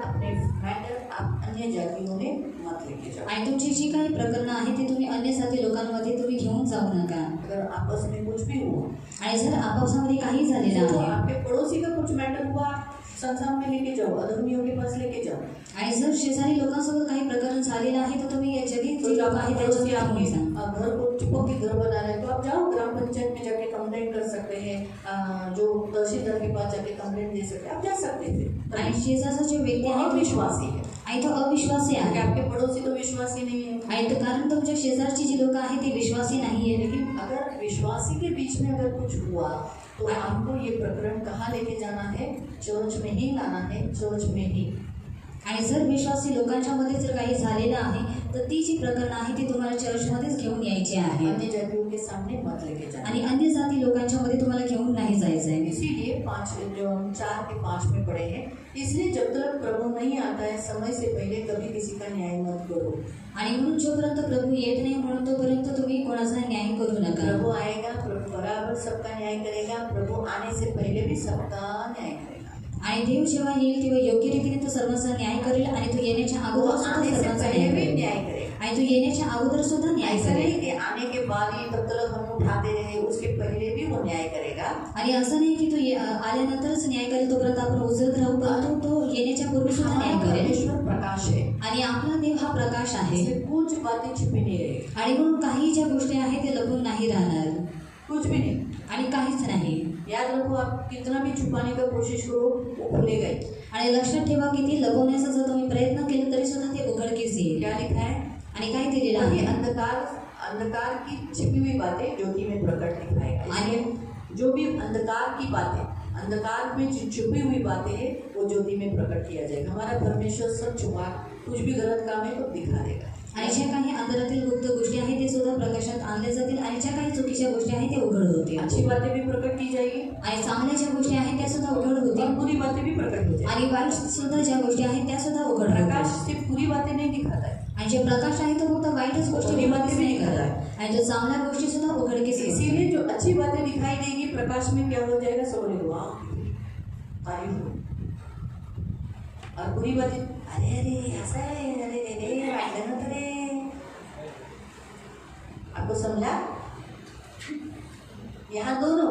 अपने मैटर आप अन्य जातियों में मत लेके जाओ। आणि तुमची जी काही प्रकरणं आहेत ती तुम्ही अन्य जाती लोकांमध्ये तुम्ही घेऊन जाऊ नका। अगर आपस में कुछ भी हुआ, आणि जर आपापसामध्ये काही झालेलं तो आहे आपके पड़ोसी का कुछ मैटर हुआ, संसार में लेके जाओ, अधर्मियों के पास लेके जाओ। आणि जर शेजारी लोकांसोबत काही प्रकरण झालेलं आहे तर तुम्ही या जगी तो जी जब लोक आप आहेत पड़ोसी त्यांच्याकडे आपके घेऊन जा। घर को चिपक के घर बना रहे हैं, तो आप जाओ ग्राम पंचायत में जाके कंप्लेंट कर सकते हैं। जो तहसीलदार के पास जाके कंप्लेंट दे सकते हैं, आप जा सकते थे। आणि शेजारचा जो व्यक्ती वो आहे तो अविश्वासी है, आणि तो अविश्वासी क्योंकि आहे आपके पड़ोसी तो विश्वासी नहीं है। आणि तो कारण तुमच्या शेजारची जी लोक आहेत ते विश्वासी नाहीये। लेकिन अगर विश्वासी के बीच में अगर कुछ हुआ, तो हमको ये प्रकरण कहाँ लेके जाना है? चर्च में ही लाना है, चर्च में ही। आणि जर विश्वासी लोकांच्या मध्ये जर काही झालेलं आहे तर ती जी प्रकरणं आहे ती तुम्हाला चर्चमध्येच घेऊन यायची आहे अन्य जातियों के सामने मत लेके जाना। आणि अन्य जाती लोकांच्या मध्ये तुम्हाला घेऊन नाही जायचं आहे। इसीलिए 4 के 5 में पढ़े हैं, इसलिए जब तक प्रभु नहीं आता है, समय से पहले कभी किसी का न्याय मत करो। आणि म्हणून जोपर्यंत प्रभू येत नाही म्हणून तोपर्यंत तुम्ही कोणाचा न्याय करू नका। प्रभु आएगा, प्रभु बराबर सबका न्याय करेगा। प्रभु आने से पहले भी सबका न्याय करेगा। आणि देव जेव्हा येईल तेव्हा योग्य रीतीने तो सर्वांचा न्याय करेल आणि तो येण्याच्या वो अगोदर सुद्धा आने से सर्वांचा पहले न्याय भी करेल न्याय करेगा। आणि तो येण्याच्या अगोदर सुद्धा न्याय ऐसा करेल। नहीं कि आने के बाद ही तब तक हम उठाते रहे, उसके पहले भी वो न्याय करेगा। आणि असं नाही की तो आल्यानंतरच न्याय करेल तोपर्यंत आपण उचलत राहू, परंतु तो येण्याच्या पूर्वी सुद्धा न्याय हमारा करेल। परमेश्वर प्रकाश है, आणि आपला देव हा प्रकाश आहे इससे कुछ बातें छिपी नहीं रहेगी, आणि म्हणून काही ज्या गोष्टी आहेत ते लपून नाही राहणार कुछ भी नहीं। आणि काहीच नाही। याद रखो, आप कितना भी छुपाने का कोशिश करो, वो खुलेगा ही। आणि लक्षात ठेवा किती लपवण्याचा जर तुम्ही प्रयत्न केला तरी सुद्धा ते उघडकीस येईल। क्या लिखा है? आणि काय दिलेलं वही आहे? अंधकार की छिपी हुई बातें ज्योति में प्रकट दिखाएगा। इसलिए जो भी अंधकार की बातें, अंधकार में जो छुपी हुई बातें हैं, वो ज्योति में प्रकट किया जाएगा। हमारा परमेश्वर सब छुपा, कुछ भी गलत काम है तो दिखा देगा। आणि ज्या काही अंतरातील गुप्त गोष्टी आहेत ते सुद्धा प्रकाशात आणल्या जातील आणि ज्या काही चुकीच्या गोष्टी आहेत त्या उघड होतील। अच्छी बातें भी प्रकट की जाएगी आणि चांगल्या ज्या गोष्टी आहेत त्या सुद्धा उघड और होतील बुरी बातें भी प्रकट हो जाएगी। आणि वाईट सुद्धा ज्या गोष्टी आहेत त्या सुद्धा उघड प्रकाश होतील। सिर्फ बुरी बातें नहीं दिखाता है, आणि जे प्रकाश आहे तो फक्त वाईटच गोष्टी बुरी बातें उघडकीस भी नाही दिखाता करत है। आणि जो चांगल्या गोष्टी सुद्धा उघडकीस येतील। इसीलिए जो अच्छी बातें दिखाई देगी प्रकाश में क्या हो जाएगा? सब बोलेंगे वाह, तारीफ हो। और बुरी बातें, अरे अरे ऐसा है, अरे अरे वाइटन होता रे। आपको समझा? यहाँ दोनों,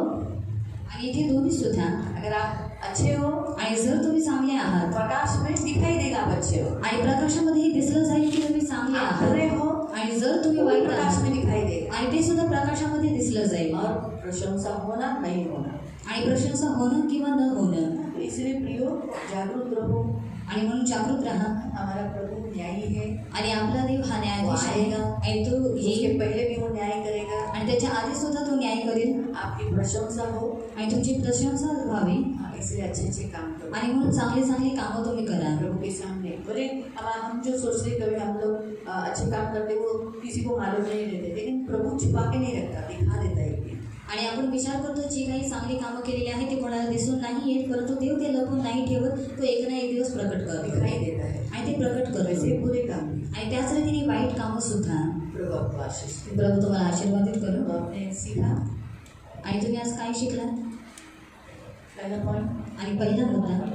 आणि इथे दोन्ही सुद्धा, अगर आप अच्छे हो, आणि जर तुम्ही चांगले आहात प्रकाश में दिखाई देगा आप अच्छे हो। आणि प्रकाशामध्ये हे दिसलं जाईल की तुम्ही चांगले आप आहात बुरे हो, आणि जर तुम्ही वो भी वाईट प्रकाश आहात में दिखाई देगा। आणि ते सुद्धा प्रकाशामध्ये दिसलं जाईल और प्रशंसा होना नहीं होना। आणि प्रशंसा होणं किंवा न होणं। तो इसलिए प्रियो, जागरूक रहो। आणि म्हणून जागृत राहा। हमारा प्रभु न्यायी है, आणि आपला देव हा न्यायाधीश आहे वो आएगा। आणि तो उसके येईल पहले भी वो न्याय करेगा। आणि त्याच्या आधी सुद्धा तो न्याय करेल आपकी प्रशंसा हो, आणि तुमची प्रशंसा व्हावी इसलिए अच्छे अच्छे काम करो आणि म्हणून चांगली चांगली कामं तुम्ही करा. प्रभु के सामने. बोले हम जो सोचते कभी हम लोग अच्छे काम करते वो किसी को मालूम नहीं रहते, लेकिन प्रभु छिपा के नहीं रखता, दिखा देता है. आणि आपण विचार करतो जी काही चांगली कामं केलेली आहेत ती कोणाला दिसून नाही येत, परंतु देव ते लपून नाही ठेवत, तो एक ना एक दिवस प्रकट करतो, दिखाई देता है. आणि ते प्रकट करतो. वैसे बुरे काम आणि त्याच रीतीने वाईट कामं सुद्धा प्रभु आपको आशीष दे. प्रभू तुम्हाला आशीर्वादित करू. तो आपने सीखा आणि तुम्ही आज काय शिकला? पहला पॉइंट. आणि पहिला मुद्दा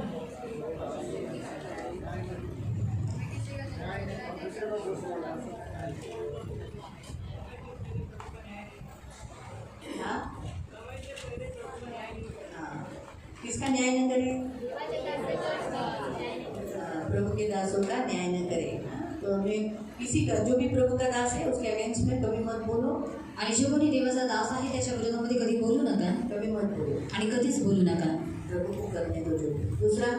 किसका न्याय न करे? प्रभु के दासों का न्याय न करे. तो हमें किसी का जो भी प्रभु का दास है उसके अगेंस्ट में कभी मत बोलो, आणि जो कोणी देवाचा दास आहे त्याच्या विरोधामध्ये कधी बोलू नका कभी मत बोलो. आणि कधीच बोलू नका. प्रभु को करने दो. जो दूसरा,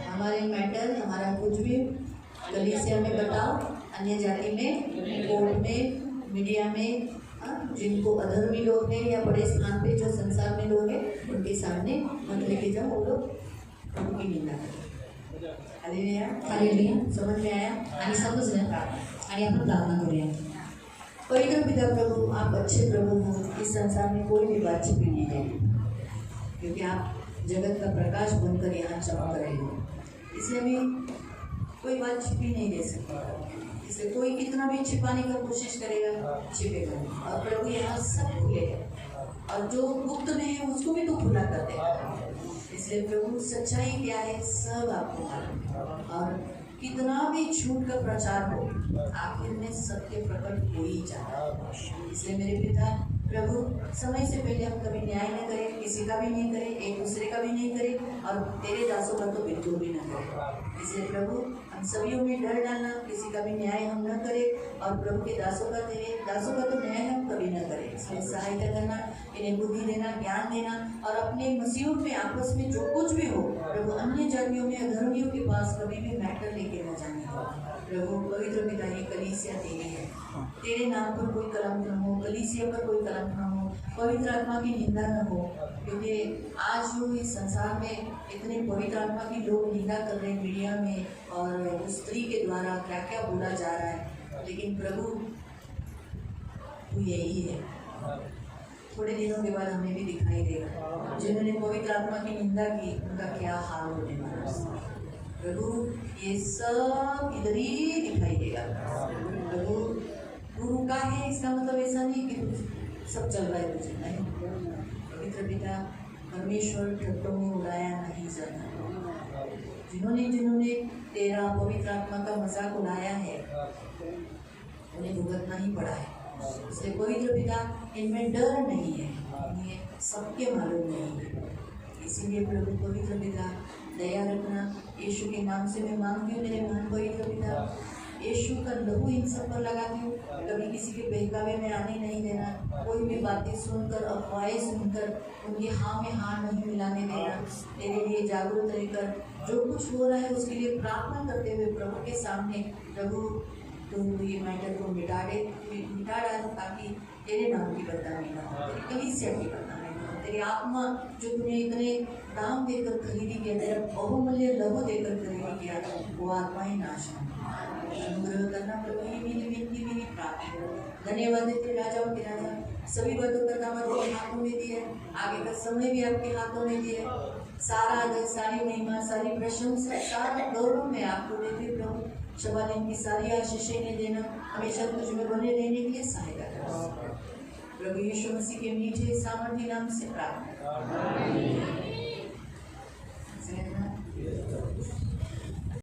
हमारे मैटर, हमारा कुछ भी कलीसिया में बताओ, अन्य जाति में, कोर्ट में, मीडिया में, जिनको अधर्मी लोग हैं या बड़े स्थान पे जो संसार में लोग हैं उनके सामने मत लेके जाओ, वो लोग प्रभु की निंदा करें. हालेलुया. हालेलुया. समझ में आया? आणि समजलं आणि आपण प्रार्थना करूया. पवित्र पिता प्रभु, आप अच्छे प्रभु हो. इस संसार में कोई भी बात छिपी नहीं रहेगी, क्योंकि आप जगत का प्रकाश बनकर यहाँ चमक रहे हो. इसलिए हमें कोई बात छिपी नहीं दे सकती. इसलिए कोई कितना भी छिपाने का कोशिश करेगा, छिपेगा. और प्रभु यहाँ सब खुलेगा, और जो गुप्त में है उसको भी तो खुला कर देगा. इसलिए प्रभु सच्चाई क्या है सब आपको मालूम है, और कितना भी झूठ का प्रचार हो आखिर में सत्य प्रकट हो ही जाता है. इसलिए मेरे पिता प्रभु, समय से पहले हम कभी न्याय न करें, किसी का भी नहीं करें, एक दूसरे का भी नहीं करें, और तेरे दासों का तो बिल्कुल भी न करें. इसलिए प्रभु, हम सभी में डर डालना, किसी का भी न्याय हम न करें, और प्रभु के दासों का, तेरे दासों का तो न्याय हम कभी न करें. इसलिए सहायता करना, इन्हें बुद्धि देना, ज्ञान देना, और अपने मसीहों में आपस में जो कुछ भी हो प्रभु, अन्य जातियों में अधर्मियों के पास कभी भी मैटर लेके न जाने. प्रभु पवित्र पिता, ये कलीसिया तेरी है, तेरे नाम पर कोई कलंक न हो, कलीसिया पर कोई कलंक न हो, पवित्र आत्मा की निंदा न हो. क्योंकि आज जो इस संसार में इतने पवित्र आत्मा की लोग निंदा कर रहे हैं मीडिया में, और उस स्त्री के द्वारा क्या क्या बोला जा रहा है, लेकिन प्रभु तू यही है. थोड़े दिनों के बाद हमें भी दिखाई देगा जिन्होंने पवित्र आत्मा की निंदा की उनका क्या हाल होने वाला है. प्रभु, ये सब इधर ही दिखाई देगा. प्रभु, तू रुका है इसका मतलब ऐसा नहीं कि सब चल रहा है, तुझे नहीं. पवित्र पिता परमेश्वर ठट्टों में उड़ाया नहीं जाता. जिन्होंने जिन्होंने तेरा पवित्र आत्मा का मजाक उड़ाया है उन्हें भुगतना ही पड़ा है. इसलिए पवित्र पिता, इनमें डर नहीं है, ये सबके मालूम नहीं है. इसीलिए प्रभु पवित्र पिता, दया रखना. यीशु के नाम से मैं मांगती हूँ मेरे महान पवित्र पिता, यीशु का लहू इन सब पर लगाती हूँ. कभी किसी के बहकावे में आने नहीं देना, कोई भी बातें सुनकर, अफवाहें सुनकर उनकी हाँ में हाँ नहीं मिलाने देना. तेरे लिए जागरूक रहकर जो कुछ हो रहा है उसके लिए प्रार्थना करते हुए प्रभु के सामने, प्रभु तो ये मैटर को मिटा डाल, ताकि तेरे नाम की बदनामी ना हो, तेरी कलीसिया की बदनामी ना हो. तेरी आत्मा जो तूने इतने दाम देकर खरीदी किया, तेरा बहुमूल्य लहू देकर खरीदी किया, वो आत्मा ही नाश है. अनुग्रह करना प्रभु, ये मेरी विनती, मेरी प्रार्थना. धन्यवाद देते राजाओं के राजा, सभी बातों का काम आपके हाथों में दिया है, आगे का समय भी आपके हाथों में दिया है. सारा आदर, सारी महिमा, सारी प्रशंसा, सारा गौरव में आपको देते प्रभु. शबालिन की सारी आशीषें ने देना, हमेशा तुझ में बने रहने के लिए सहायता करना. प्रभु यीशु मसीह के मीठे सामर्थी नाम से प्रार्थना.